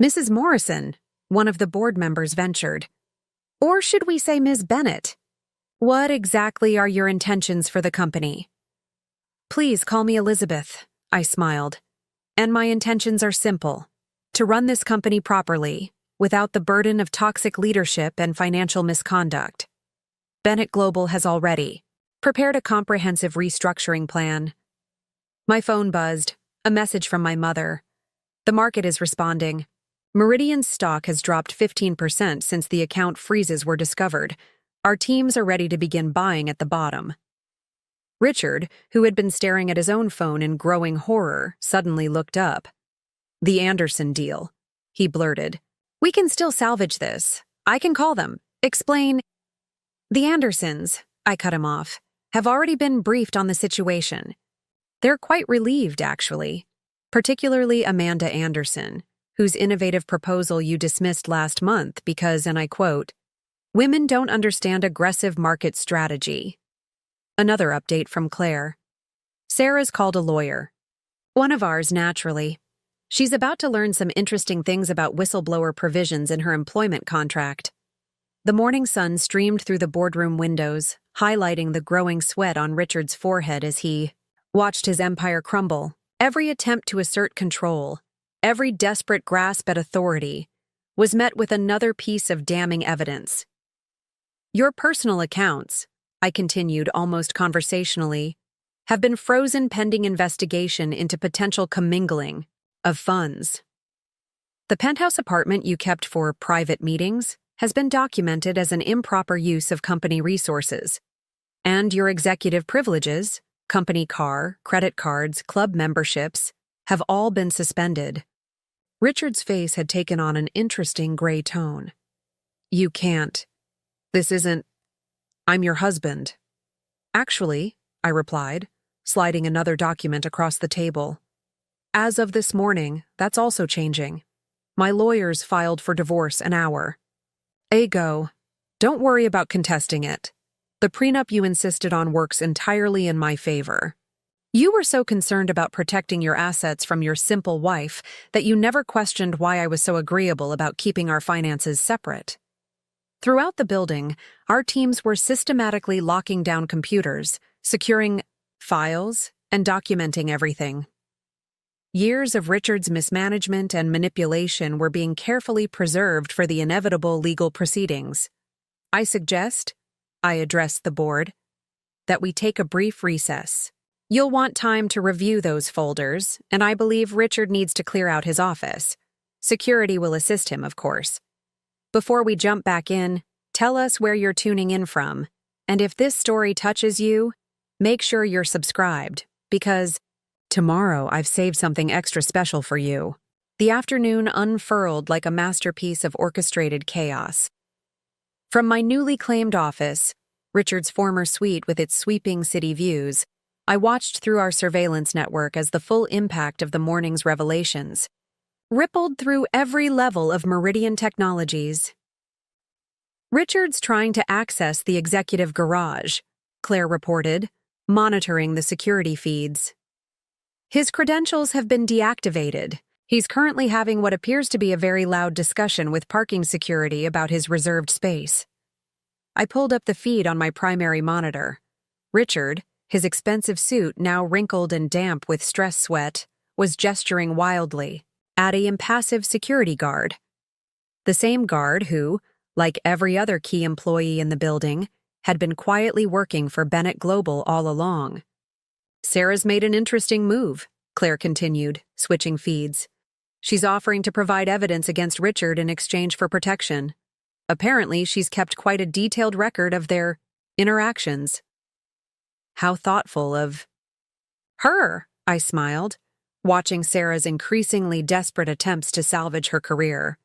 Mrs. Morrison, one of the board members, ventured. Or should we say Ms. Bennett? What exactly are your intentions for the company? Please call me Elizabeth, I smiled. And my intentions are simple. To run this company properly, without the burden of toxic leadership and financial misconduct. Bennett Global has already prepared a comprehensive restructuring plan. My phone buzzed, a message from my mother. The market is responding. Meridian's stock has dropped 15% since the account freezes were discovered. Our teams are ready to begin buying at the bottom. Richard, who had been staring at his own phone in growing horror, suddenly looked up. The Anderson deal, he blurted. We can still salvage this. I can call them. Explain. The Andersons, I cut him off, have already been briefed on the situation. They're quite relieved, actually. Particularly Amanda Anderson, whose innovative proposal you dismissed last month because, and I quote, women don't understand aggressive market strategy. Another update from Claire. Sarah's called a lawyer. One of ours, naturally. She's about to learn some interesting things about whistleblower provisions in her employment contract. The morning sun streamed through the boardroom windows, highlighting the growing sweat on Richard's forehead as he watched his empire crumble. Every attempt to assert control, every desperate grasp at authority, was met with another piece of damning evidence. Your personal accounts, I continued almost conversationally, have been frozen pending investigation into potential commingling of funds. The penthouse apartment you kept for private meetings has been documented as an improper use of company resources, and your executive privileges, company car, credit cards, club memberships, have all been suspended. Richard's face had taken on an interesting gray tone. You can't. This isn't. I'm your husband. Actually, I replied, sliding another document across the table. As of this morning, that's also changing. My lawyers filed for divorce an hour. Ago, don't worry about contesting it. The prenup you insisted on works entirely in my favor. You were so concerned about protecting your assets from your simple wife that you never questioned why I was so agreeable about keeping our finances separate. Throughout the building, our teams were systematically locking down computers, securing files, and documenting everything. Years of Richard's mismanagement and manipulation were being carefully preserved for the inevitable legal proceedings. I suggest, I addressed the board, that we take a brief recess. You'll want time to review those folders, and I believe Richard needs to clear out his office. Security will assist him, of course. Before we jump back in, tell us where you're tuning in from, and if this story touches you, make sure you're subscribed, because tomorrow I've saved something extra special for you. The afternoon unfurled like a masterpiece of orchestrated chaos. From my newly claimed office, Richard's former suite with its sweeping city views, I watched through our surveillance network as the full impact of the morning's revelations rippled through every level of Meridian Technologies. Richard's trying to access the executive garage, Claire reported, monitoring the security feeds. His credentials have been deactivated. He's currently having what appears to be a very loud discussion with parking security about his reserved space. I pulled up the feed on my primary monitor. Richard, his expensive suit now wrinkled and damp with stress sweat, was gesturing wildly at an impassive security guard. The same guard who, like every other key employee in the building, had been quietly working for Bennett Global all along. Sarah's made an interesting move, Claire continued, switching feeds. She's offering to provide evidence against Richard in exchange for protection. Apparently, she's kept quite a detailed record of their interactions. How thoughtful of her, I smiled, watching Sarah's increasingly desperate attempts to salvage her career.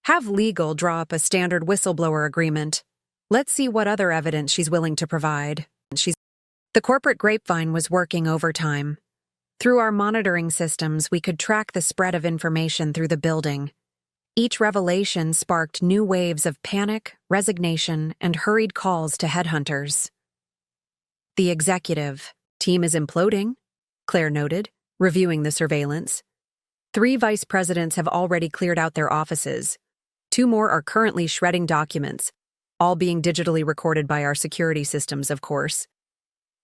Have legal draw up a standard whistleblower agreement. Let's see what other evidence she's willing to provide. The corporate grapevine was working overtime. Through our monitoring systems, we could track the spread of information through the building. Each revelation sparked new waves of panic, resignation, and hurried calls to headhunters. The executive team is imploding, Claire noted, reviewing the surveillance. 3 vice presidents have already cleared out their offices. 2 more are currently shredding documents, all being digitally recorded by our security systems, of course.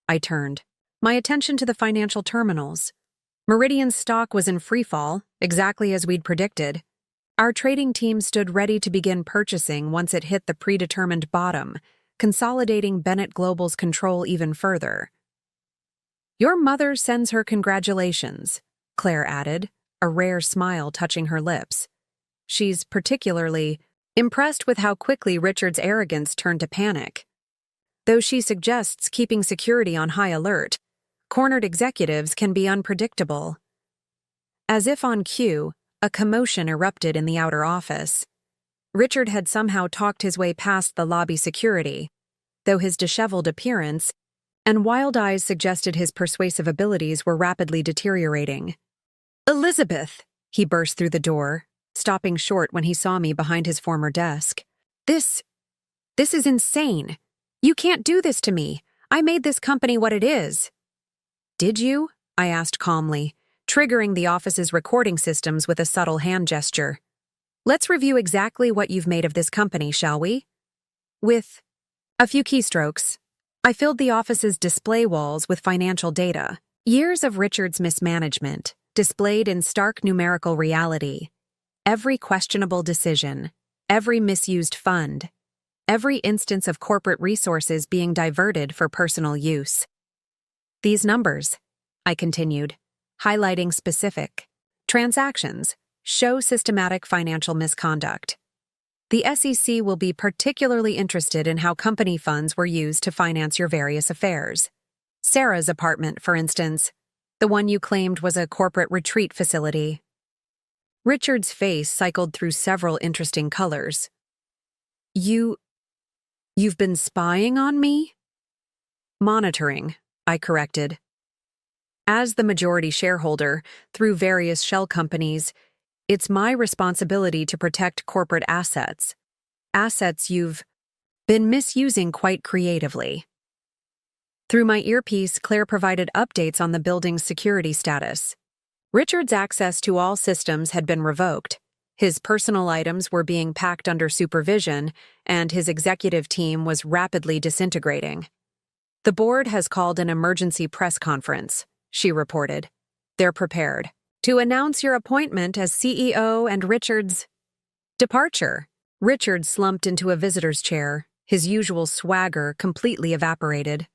I turned my attention to the financial terminals. Meridian's stock was in freefall, exactly as we'd predicted. Our trading team stood ready to begin purchasing once it hit the predetermined bottom, consolidating Bennett Global's control even further. Your mother sends her congratulations, Claire added, a rare smile touching her lips. She's particularly impressed with how quickly Richard's arrogance turned to panic. Though she suggests keeping security on high alert, cornered executives can be unpredictable. As if on cue, a commotion erupted in the outer office. Richard had somehow talked his way past the lobby security, though his disheveled appearance and wild eyes suggested his persuasive abilities were rapidly deteriorating. "Elizabeth!" He burst through the door, stopping short when he saw me behind his former desk. This is insane. You can't do this to me. I made this company what it is." "Did you?" I asked calmly, triggering the office's recording systems with a subtle hand gesture. "Let's review exactly what you've made of this company, shall we?" With a few keystrokes, I filled the office's display walls with financial data. Years of Richard's mismanagement, displayed in stark numerical reality. Every questionable decision, every misused fund, every instance of corporate resources being diverted for personal use. These numbers, I continued, highlighting specific transactions, show systematic financial misconduct. The SEC will be particularly interested in how company funds were used to finance your various affairs. Sarah's apartment, for instance, the one you claimed was a corporate retreat facility. Richard's face cycled through several interesting colors. You've been spying on me?" "Monitoring," I corrected. As the majority shareholder, through various shell companies, it's my responsibility to protect corporate assets. Assets you've been misusing quite creatively. Through my earpiece, Claire provided updates on the building's security status. Richard's access to all systems had been revoked. His personal items were being packed under supervision, and his executive team was rapidly disintegrating. The board has called an emergency press conference, she reported. They're prepared to announce your appointment as CEO and Richard's departure. Richard slumped into a visitor's chair, his usual swagger completely evaporated.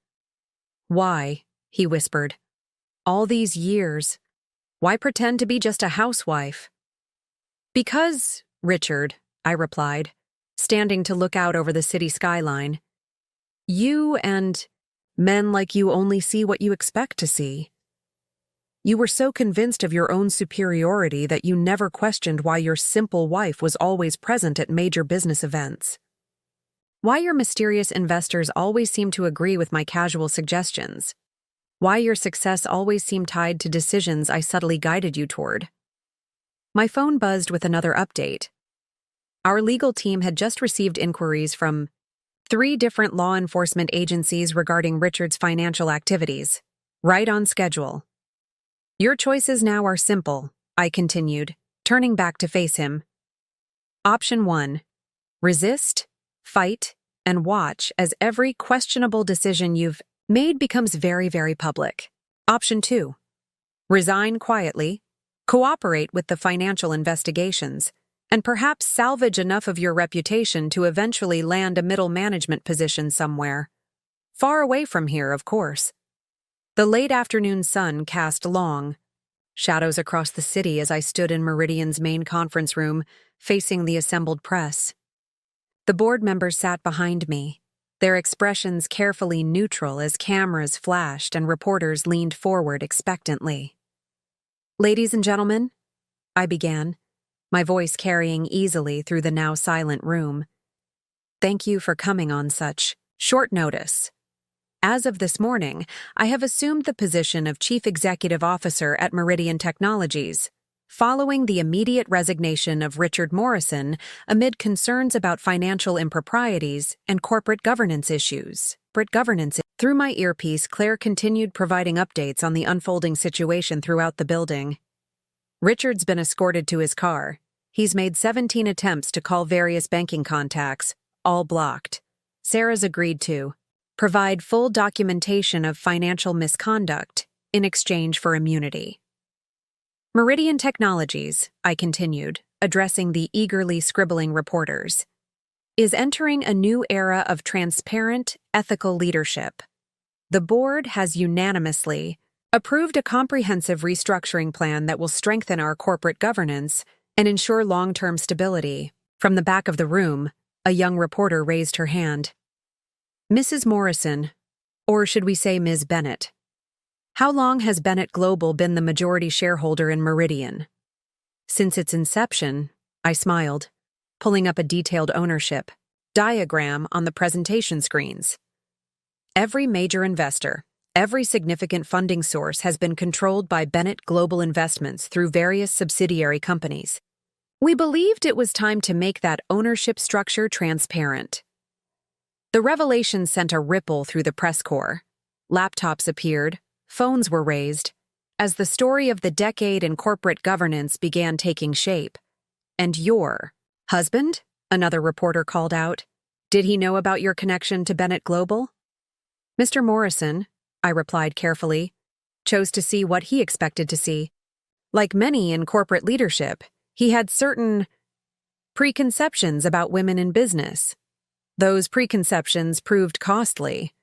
Why? He whispered. All these years. Why pretend to be just a housewife? Because, Richard, I replied, standing to look out over the city skyline. You and men like you only see what you expect to see. You were so convinced of your own superiority that you never questioned why your simple wife was always present at major business events. Why your mysterious investors always seem to agree with my casual suggestions. Why your success always seemed tied to decisions I subtly guided you toward. My phone buzzed with another update. Our legal team had just received inquiries from 3 different law enforcement agencies regarding Richard's financial activities. Right on schedule. Your choices now are simple, I continued, turning back to face him. Option 1. Resist, fight, and watch as every questionable decision you've made becomes very, very public. Option 2. Resign quietly, cooperate with the financial investigations, and perhaps salvage enough of your reputation to eventually land a middle management position somewhere. Far away from here, of course. The late afternoon sun cast long shadows across the city as I stood in Meridian's main conference room, facing the assembled press. The board members sat behind me, their expressions carefully neutral as cameras flashed and reporters leaned forward expectantly. Ladies and gentlemen, I began, my voice carrying easily through the now silent room. Thank you for coming on such short notice. As of this morning, I have assumed the position of Chief Executive Officer at Meridian Technologies, following the immediate resignation of Richard Morrison amid concerns about financial improprieties and corporate governance issues. Through my earpiece, Claire continued providing updates on the unfolding situation throughout the building. Richard's been escorted to his car. He's made 17 attempts to call various banking contacts, all blocked. Sarah's agreed to provide full documentation of financial misconduct in exchange for immunity. Meridian Technologies, I continued, addressing the eagerly scribbling reporters, is entering a new era of transparent, ethical leadership. The board has unanimously approved a comprehensive restructuring plan that will strengthen our corporate governance and ensure long-term stability. From the back of the room, a young reporter raised her hand. Mrs. Morrison, or should we say Ms. Bennett? How long has Bennett Global been the majority shareholder in Meridian? Since its inception, I smiled, pulling up a detailed ownership diagram on the presentation screens. Every major investor, every significant funding source has been controlled by Bennett Global Investments through various subsidiary companies. We believed it was time to make that ownership structure transparent. The revelation sent a ripple through the press corps. Laptops appeared, phones were raised, as the story of the decade in corporate governance began taking shape. And your husband? Another reporter called out. Did he know about your connection to Bennett Global? Mr. Morrison, I replied carefully, chose to see what he expected to see. Like many in corporate leadership, he had certain preconceptions about women in business. Those preconceptions proved costly.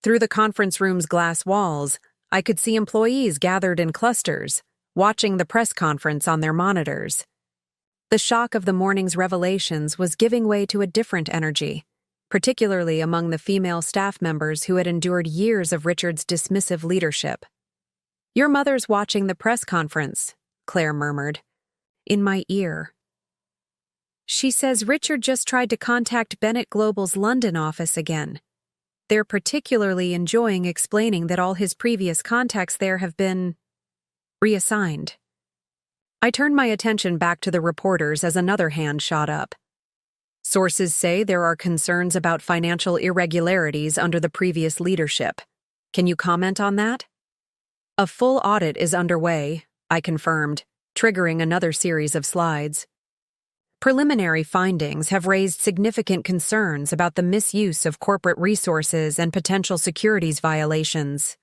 Through the conference room's glass walls, I could see employees gathered in clusters, watching the press conference on their monitors. The shock of the morning's revelations was giving way to a different energy, particularly among the female staff members who had endured years of Richard's dismissive leadership. Your mother's watching the press conference, Claire murmured, in my ear. She says Richard just tried to contact Bennett Global's London office again. They're particularly enjoying explaining that all his previous contacts there have been reassigned. I turned my attention back to the reporters as another hand shot up. Sources say there are concerns about financial irregularities under the previous leadership. Can you comment on that? A full audit is underway, I confirmed, triggering another series of slides. Preliminary findings have raised significant concerns about the misuse of corporate resources and potential securities violations.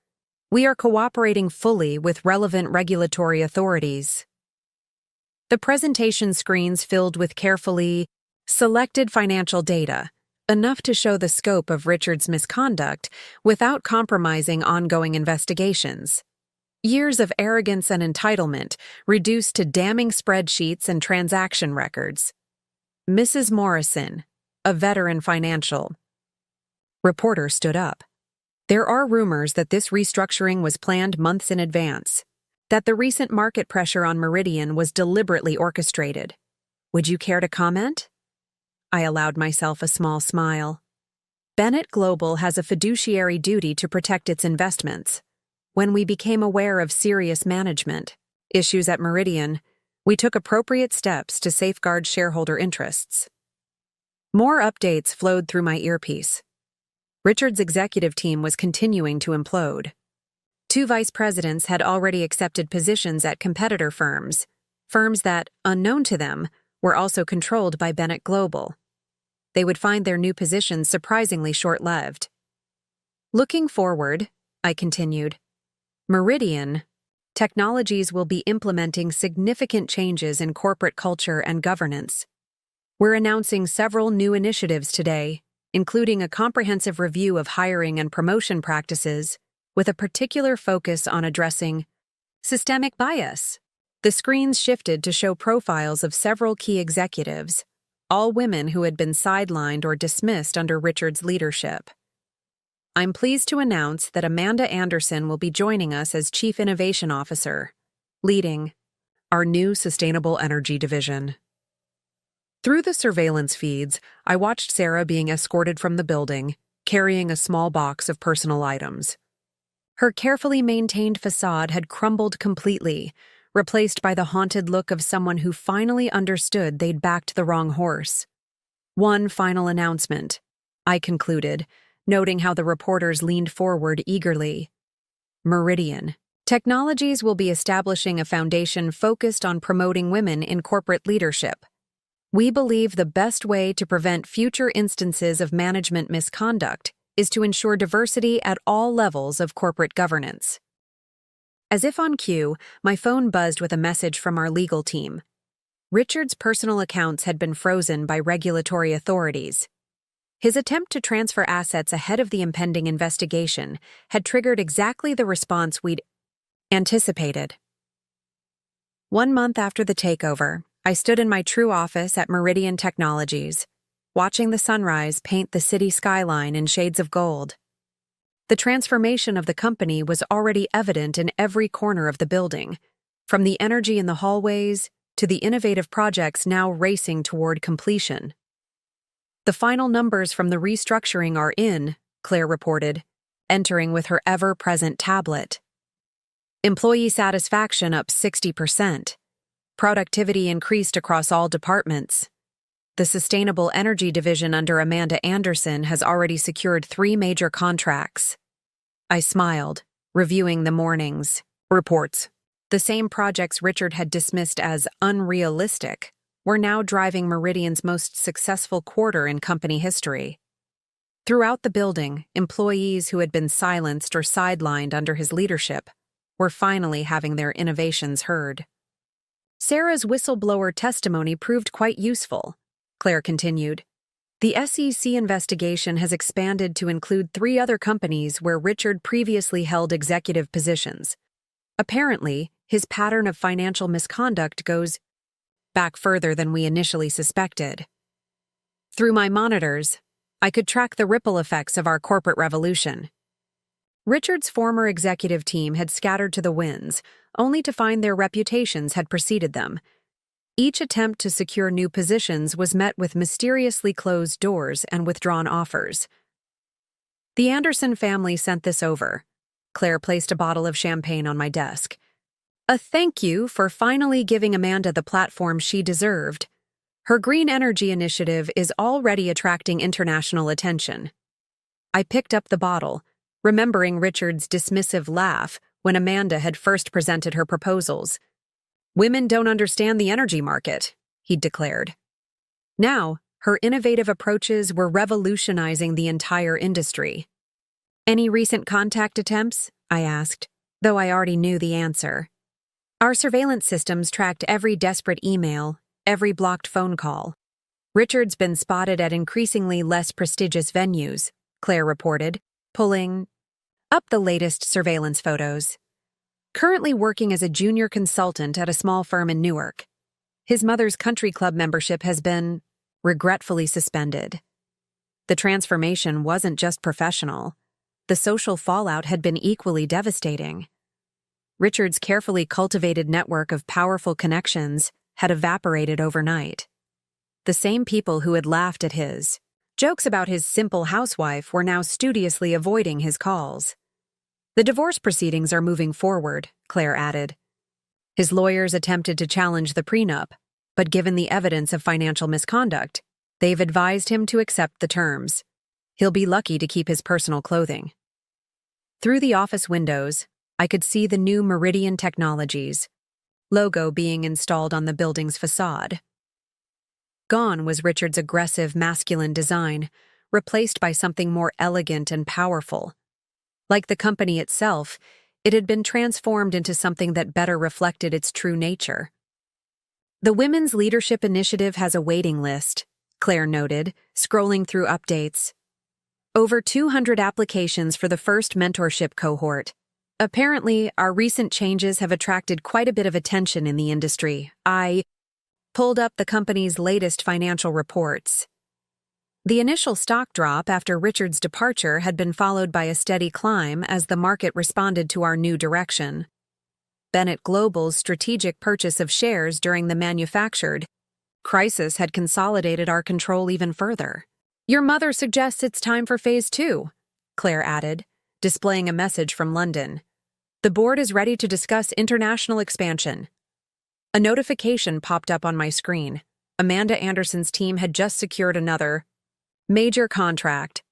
We are cooperating fully with relevant regulatory authorities. The presentation screens filled with carefully selected financial data, enough to show the scope of Richard's misconduct without compromising ongoing investigations. Years of arrogance and entitlement reduced to damning spreadsheets and transaction records. Mrs. Morrison, a veteran financial reporter, stood up. There are rumors that this restructuring was planned months in advance, that the recent market pressure on Meridian was deliberately orchestrated. Would you care to comment? I allowed myself a small smile. Bennett Global has a fiduciary duty to protect its investments. When we became aware of serious management issues at Meridian, we took appropriate steps to safeguard shareholder interests. More updates flowed through my earpiece. Richard's executive team was continuing to implode. 2 vice presidents had already accepted positions at competitor firms that, unknown to them, were also controlled by Bennett Global. They would find their new positions surprisingly short-lived. Looking forward, I continued, Meridian Technologies will be implementing significant changes in corporate culture and governance. We're announcing several new initiatives today, including a comprehensive review of hiring and promotion practices, with a particular focus on addressing systemic bias. The screens shifted to show profiles of several key executives, all women who had been sidelined or dismissed under Richard's leadership. I'm pleased to announce that Amanda Anderson will be joining us as Chief Innovation Officer, leading our new Sustainable Energy Division. Through the surveillance feeds, I watched Sarah being escorted from the building, carrying a small box of personal items. Her carefully maintained facade had crumbled completely, replaced by the haunted look of someone who finally understood they'd backed the wrong horse. One final announcement, I concluded, noting how the reporters leaned forward eagerly. Meridian Technologies will be establishing a foundation focused on promoting women in corporate leadership. We believe the best way to prevent future instances of management misconduct is to ensure diversity at all levels of corporate governance. As if on cue, my phone buzzed with a message from our legal team. Richard's personal accounts had been frozen by regulatory authorities. His attempt to transfer assets ahead of the impending investigation had triggered exactly the response we'd anticipated. 1 month after the takeover, I stood in my true office at Meridian Technologies, watching the sunrise paint the city skyline in shades of gold. The transformation of the company was already evident in every corner of the building, from the energy in the hallways to the innovative projects now racing toward completion. The final numbers from the restructuring are in, Claire reported, entering with her ever-present tablet. Employee satisfaction up 60%. Productivity increased across all departments. The Sustainable Energy Division under Amanda Anderson has already secured 3 major contracts. I smiled, reviewing the morning's reports. The same projects Richard had dismissed as unrealistic were now driving Meridian's most successful quarter in company history. Throughout the building, employees who had been silenced or sidelined under his leadership were finally having their innovations heard. Sarah's whistleblower testimony proved quite useful, Claire continued. The SEC investigation has expanded to include 3 other companies where Richard previously held executive positions. Apparently, his pattern of financial misconduct goes back further than we initially suspected. Through my monitors, I could track the ripple effects of our corporate revolution. Richard's former executive team had scattered to the winds, only to find their reputations had preceded them. Each attempt to secure new positions was met with mysteriously closed doors and withdrawn offers. The Anderson family sent this over. Claire placed a bottle of champagne on my desk. A thank you for finally giving Amanda the platform she deserved. Her green energy initiative is already attracting international attention. I picked up the bottle, remembering Richard's dismissive laugh when Amanda had first presented her proposals. Women don't understand the energy market, he'd declared. Now, her innovative approaches were revolutionizing the entire industry. Any recent contact attempts? I asked, though I already knew the answer. Our surveillance systems tracked every desperate email, every blocked phone call. Richard's been spotted at increasingly less prestigious venues, Claire reported, pulling up the latest surveillance photos. Currently working as a junior consultant at a small firm in Newark. His mother's country club membership has been regretfully suspended. The transformation wasn't just professional. The social fallout had been equally devastating. Richard's carefully cultivated network of powerful connections had evaporated overnight. The same people who had laughed at his jokes about his simple housewife were now studiously avoiding his calls. The divorce proceedings are moving forward, Claire added. His lawyers attempted to challenge the prenup, but given the evidence of financial misconduct, they've advised him to accept the terms. He'll be lucky to keep his personal clothing. Through the office windows, I could see the new Meridian Technologies logo being installed on the building's facade. Gone was Richard's aggressive masculine design, replaced by something more elegant and powerful. Like the company itself, it had been transformed into something that better reflected its true nature. The Women's Leadership Initiative has a waiting list, Claire noted, scrolling through updates. Over 200 applications for the first mentorship cohort. Apparently, our recent changes have attracted quite a bit of attention in the industry. I pulled up the company's latest financial reports. The initial stock drop after Richard's departure had been followed by a steady climb as the market responded to our new direction. Bennett Global's strategic purchase of shares during the manufactured crisis had consolidated our control even further. Your mother suggests it's time for phase 2, Claire added, displaying a message from London. The board is ready to discuss international expansion. A notification popped up on my screen. Amanda Anderson's team had just secured another major contract.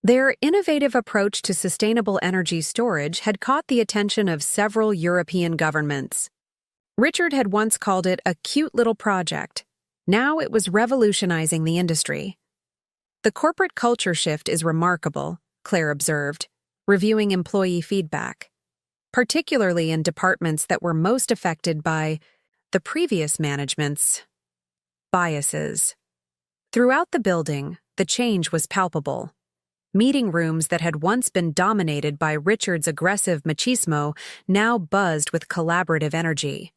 Their innovative approach to sustainable energy storage had caught the attention of several European governments. Richard had once called it a cute little project. Now it was revolutionizing the industry. The corporate culture shift is remarkable, Claire observed, reviewing employee feedback, particularly in departments that were most affected by the previous management's biases. Throughout the building, the change was palpable. Meeting rooms that had once been dominated by Richard's aggressive machismo now buzzed with collaborative energy.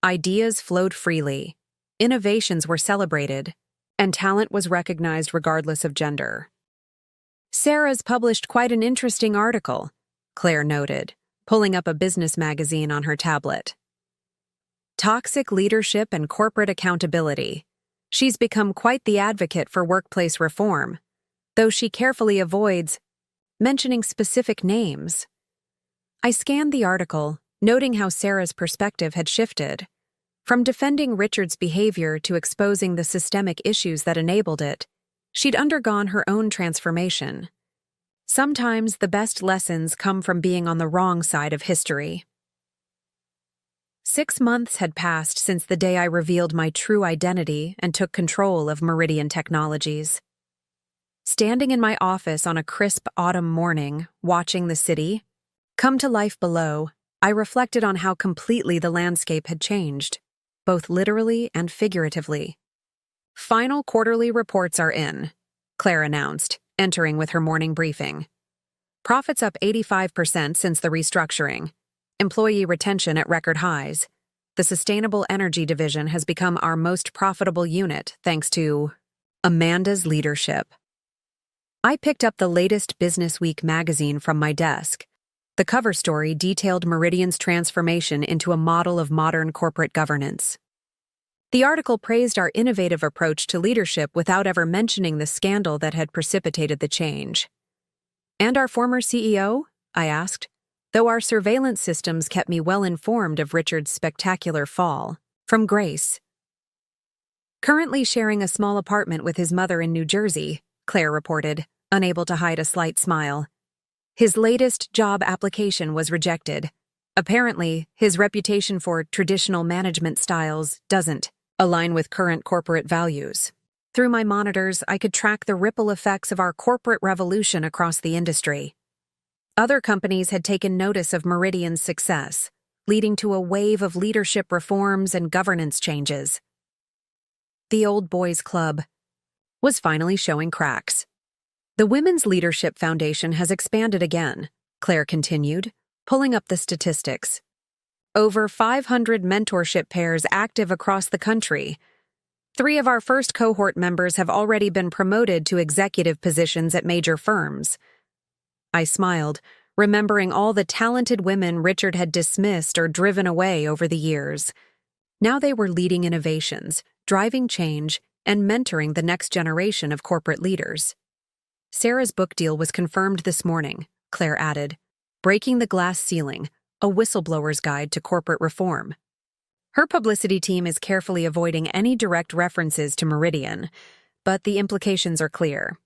Ideas flowed freely, innovations were celebrated, and talent was recognized regardless of gender. Sarah's published quite an interesting article, Claire noted, pulling up a business magazine on her tablet. Toxic leadership and corporate accountability. She's become quite the advocate for workplace reform, though she carefully avoids mentioning specific names. I scanned the article, noting how Sarah's perspective had shifted. From defending Richard's behavior to exposing the systemic issues that enabled it, she'd undergone her own transformation. Sometimes the best lessons come from being on the wrong side of history. 6 months had passed since the day I revealed my true identity and took control of Meridian Technologies. Standing in my office on a crisp autumn morning, watching the city come to life below, I reflected on how completely the landscape had changed, both literally and figuratively. Final quarterly reports are in, Claire announced, entering with her morning briefing. Profits up 85% since the restructuring. Employee retention at record highs. The Sustainable Energy Division has become our most profitable unit thanks to Amanda's leadership. I picked up the latest Business Week magazine from my desk. The cover story detailed Meridian's transformation into a model of modern corporate governance. The article praised our innovative approach to leadership without ever mentioning the scandal that had precipitated the change. And our former CEO? I asked, though our surveillance systems kept me well informed of Richard's spectacular fall. From Grace. Currently sharing a small apartment with his mother in New Jersey, Claire reported, unable to hide a slight smile. His latest job application was rejected. Apparently, his reputation for traditional management styles doesn't align with current corporate values. Through my monitors, I could track the ripple effects of our corporate revolution across the industry. Other companies had taken notice of Meridian's success, leading to a wave of leadership reforms and governance changes. The Old Boys Club was finally showing cracks. The Women's Leadership Foundation has expanded again, Claire continued, pulling up the statistics. Over 500 mentorship pairs active across the country. 3 of our first cohort members have already been promoted to executive positions at major firms. I smiled, remembering all the talented women Richard had dismissed or driven away over the years. Now they were leading innovations, driving change, and mentoring the next generation of corporate leaders. Sarah's book deal was confirmed this morning, Claire added, Breaking the Glass Ceiling, a whistleblower's guide to corporate reform. Her publicity team is carefully avoiding any direct references to Meridian, but the implications are clear.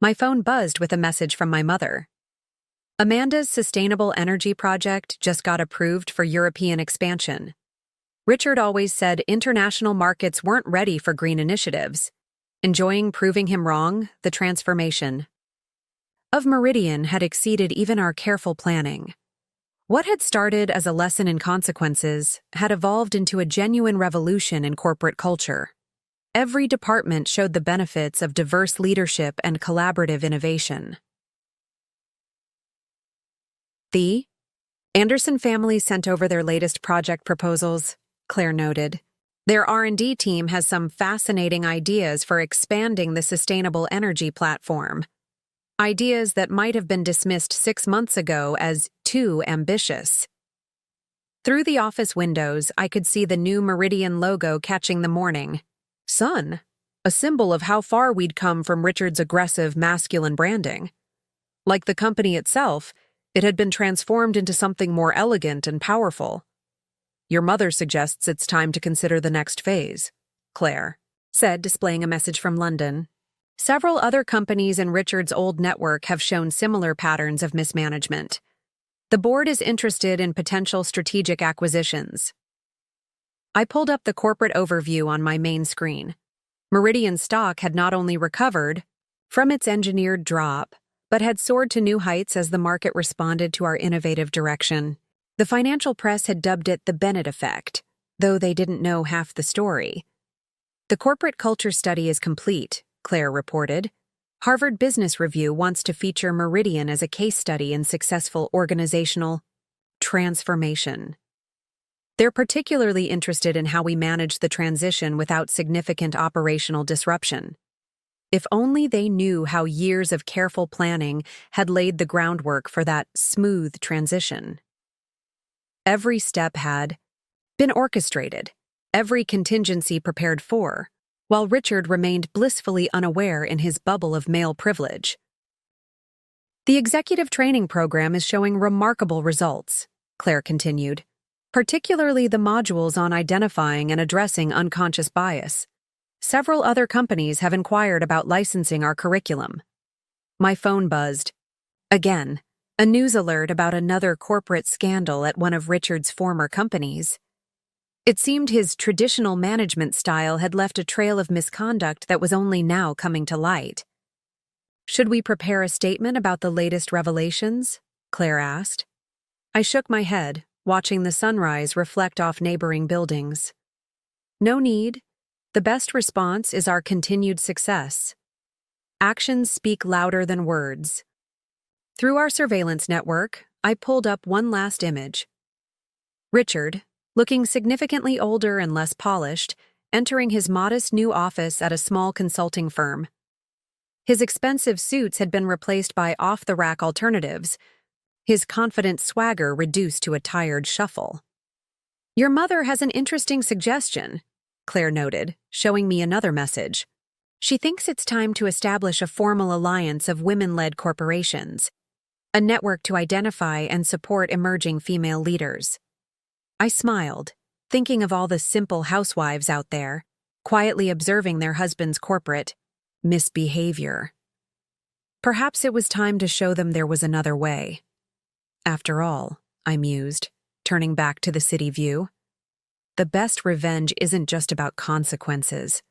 My phone buzzed with a message from my mother. Amanda's sustainable energy project just got approved for European expansion. Richard always said international markets weren't ready for green initiatives. Enjoying proving him wrong, the transformation of Meridian had exceeded even our careful planning. What had started as a lesson in consequences had evolved into a genuine revolution in corporate culture. Every department showed the benefits of diverse leadership and collaborative innovation. The Anderson family sent over their latest project proposals, Claire noted. Their R&D team has some fascinating ideas for expanding the sustainable energy platform. Ideas that might have been dismissed 6 months ago as too ambitious. Through the office windows, I could see the new Meridian logo catching the morning sun, a symbol of how far we'd come from Richard's aggressive masculine branding. Like the company itself, it had been transformed into something more elegant and powerful. Your mother suggests it's time to consider the next phase, Claire said, displaying a message from London. Several other companies in Richard's old network have shown similar patterns of mismanagement. The board is interested in potential strategic acquisitions. I pulled up the corporate overview on my main screen. Meridian stock had not only recovered from its engineered drop, but had soared to new heights as the market responded to our innovative direction. The financial press had dubbed it the Bennett effect, though they didn't know half the story. The corporate culture study is complete, Claire reported. Harvard Business Review wants to feature Meridian as a case study in successful organizational transformation. They're particularly interested in how we manage the transition without significant operational disruption. If only they knew how years of careful planning had laid the groundwork for that smooth transition. Every step had been orchestrated, every contingency prepared for, while Richard remained blissfully unaware in his bubble of male privilege. The executive training program is showing remarkable results, Claire continued, particularly the modules on identifying and addressing unconscious bias. Several other companies have inquired about licensing our curriculum. My phone buzzed. Again, a news alert about another corporate scandal at one of Richard's former companies. It seemed his traditional management style had left a trail of misconduct that was only now coming to light. Should we prepare a statement about the latest revelations? Claire asked. I shook my head, watching the sunrise reflect off neighboring buildings. No need. The best response is our continued success. Actions speak louder than words. Through our surveillance network, I pulled up one last image. Richard, looking significantly older and less polished, entering his modest new office at a small consulting firm. His expensive suits had been replaced by off-the-rack alternatives, his confident swagger reduced to a tired shuffle. Your mother has an interesting suggestion, Claire noted, showing me another message. She thinks it's time to establish a formal alliance of women-led corporations, a network to identify and support emerging female leaders. I smiled, thinking of all the simple housewives out there, quietly observing their husband's corporate misbehavior. Perhaps it was time to show them there was another way. After all, I mused, turning back to the city view, the best revenge isn't just about consequences.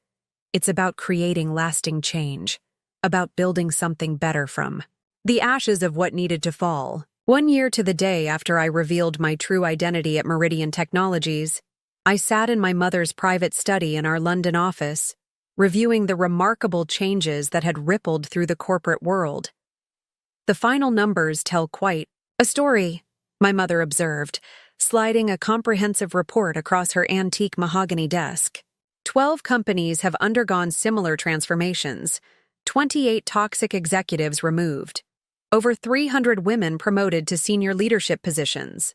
It's about creating lasting change, about building something better from the ashes of what needed to fall. 1 year to the day after I revealed my true identity at Meridian Technologies, I sat in my mother's private study in our London office, reviewing the remarkable changes that had rippled through the corporate world. The final numbers tell quite a story, my mother observed, sliding a comprehensive report across her antique mahogany desk. 12 companies have undergone similar transformations, 28 toxic executives removed, over 300 women promoted to senior leadership positions.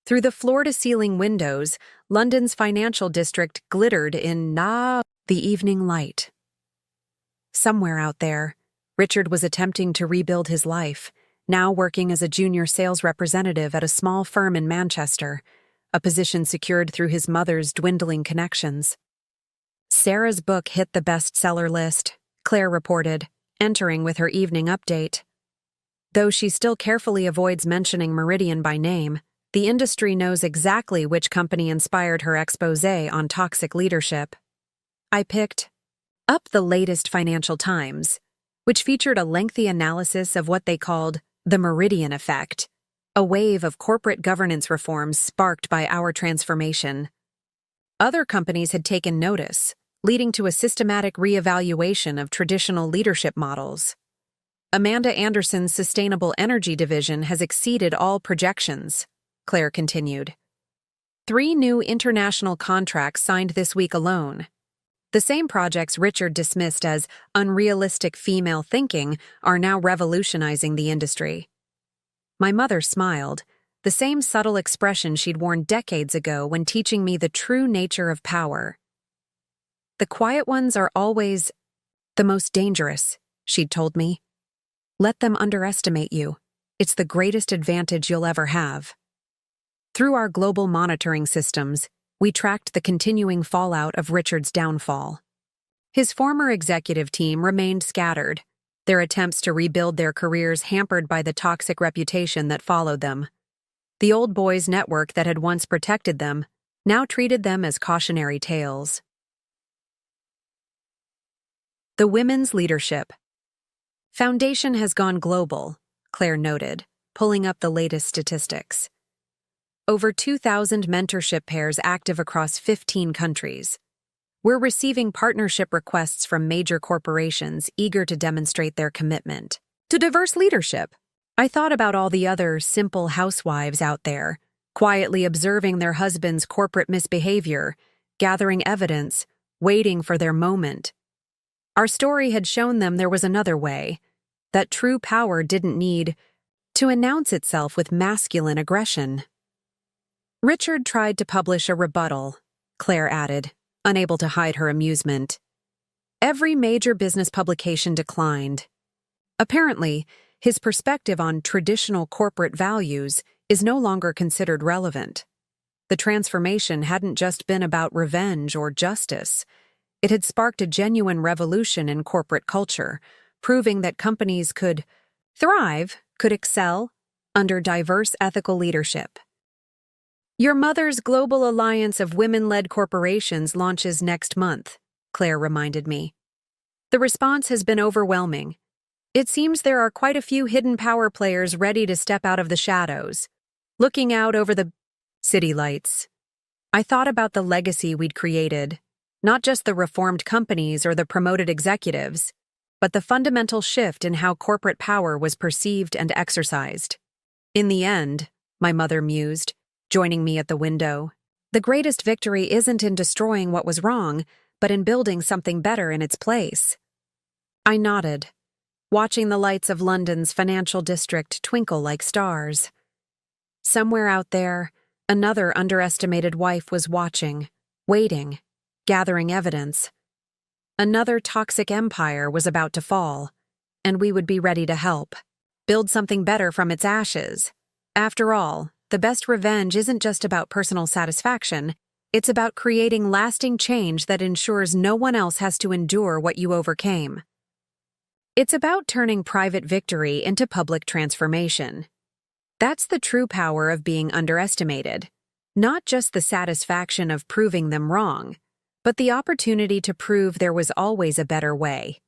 Through the floor-to-ceiling windows, London's financial district glittered in the evening light. Somewhere out there, Richard was attempting to rebuild his life, now working as a junior sales representative at a small firm in Manchester, a position secured through his mother's dwindling connections. Sarah's book hit the bestseller list, Claire reported, entering with her evening update. Though she still carefully avoids mentioning Meridian by name, the industry knows exactly which company inspired her exposé on toxic leadership. I picked up the latest Financial Times, which featured a lengthy analysis of what they called the Meridian effect, a wave of corporate governance reforms sparked by our transformation. Other companies had taken notice, leading to a systematic reevaluation of traditional leadership models. Amanda Anderson's sustainable energy division has exceeded all projections, Claire continued. 3 new international contracts signed this week alone. The same projects Richard dismissed as unrealistic female thinking are now revolutionizing the industry. My mother smiled, the same subtle expression she'd worn decades ago when teaching me the true nature of power. The quiet ones are always the most dangerous, she'd told me. Let them underestimate you. It's the greatest advantage you'll ever have. Through our global monitoring systems, we tracked the continuing fallout of Richard's downfall. His former executive team remained scattered, their attempts to rebuild their careers hampered by the toxic reputation that followed them. The old boys network that had once protected them now treated them as cautionary tales. The women's leadership foundation has gone global, Claire noted, pulling up the latest statistics. Over 2,000 mentorship pairs active across 15 countries. We're receiving partnership requests from major corporations eager to demonstrate their commitment to diverse leadership. I thought about all the other simple housewives out there, quietly observing their husbands' corporate misbehavior, gathering evidence, waiting for their moment. Our story had shown them there was another way, that true power didn't need to announce itself with masculine aggression. Richard tried to publish a rebuttal, Claire added, unable to hide her amusement. Every major business publication declined. Apparently, his perspective on traditional corporate values is no longer considered relevant. The transformation hadn't just been about revenge or justice. It had sparked a genuine revolution in corporate culture, proving that companies could thrive, could excel, under diverse ethical leadership. Your mother's Global Alliance of Women-Led Corporations launches next month, Claire reminded me. The response has been overwhelming. It seems there are quite a few hidden power players ready to step out of the shadows, looking out over the city lights. I thought about the legacy we'd created, not just the reformed companies or the promoted executives, but the fundamental shift in how corporate power was perceived and exercised. In the end, my mother mused, joining me at the window, the greatest victory isn't in destroying what was wrong, but in building something better in its place. I nodded, watching the lights of London's financial district twinkle like stars. Somewhere out there, another underestimated wife was watching, waiting, gathering evidence. Another toxic empire was about to fall, and we would be ready to help, build something better from its ashes. After all, the best revenge isn't just about personal satisfaction, it's about creating lasting change that ensures no one else has to endure what you overcame. It's about turning private victory into public transformation. That's the true power of being underestimated. Not just the satisfaction of proving them wrong, but the opportunity to prove there was always a better way.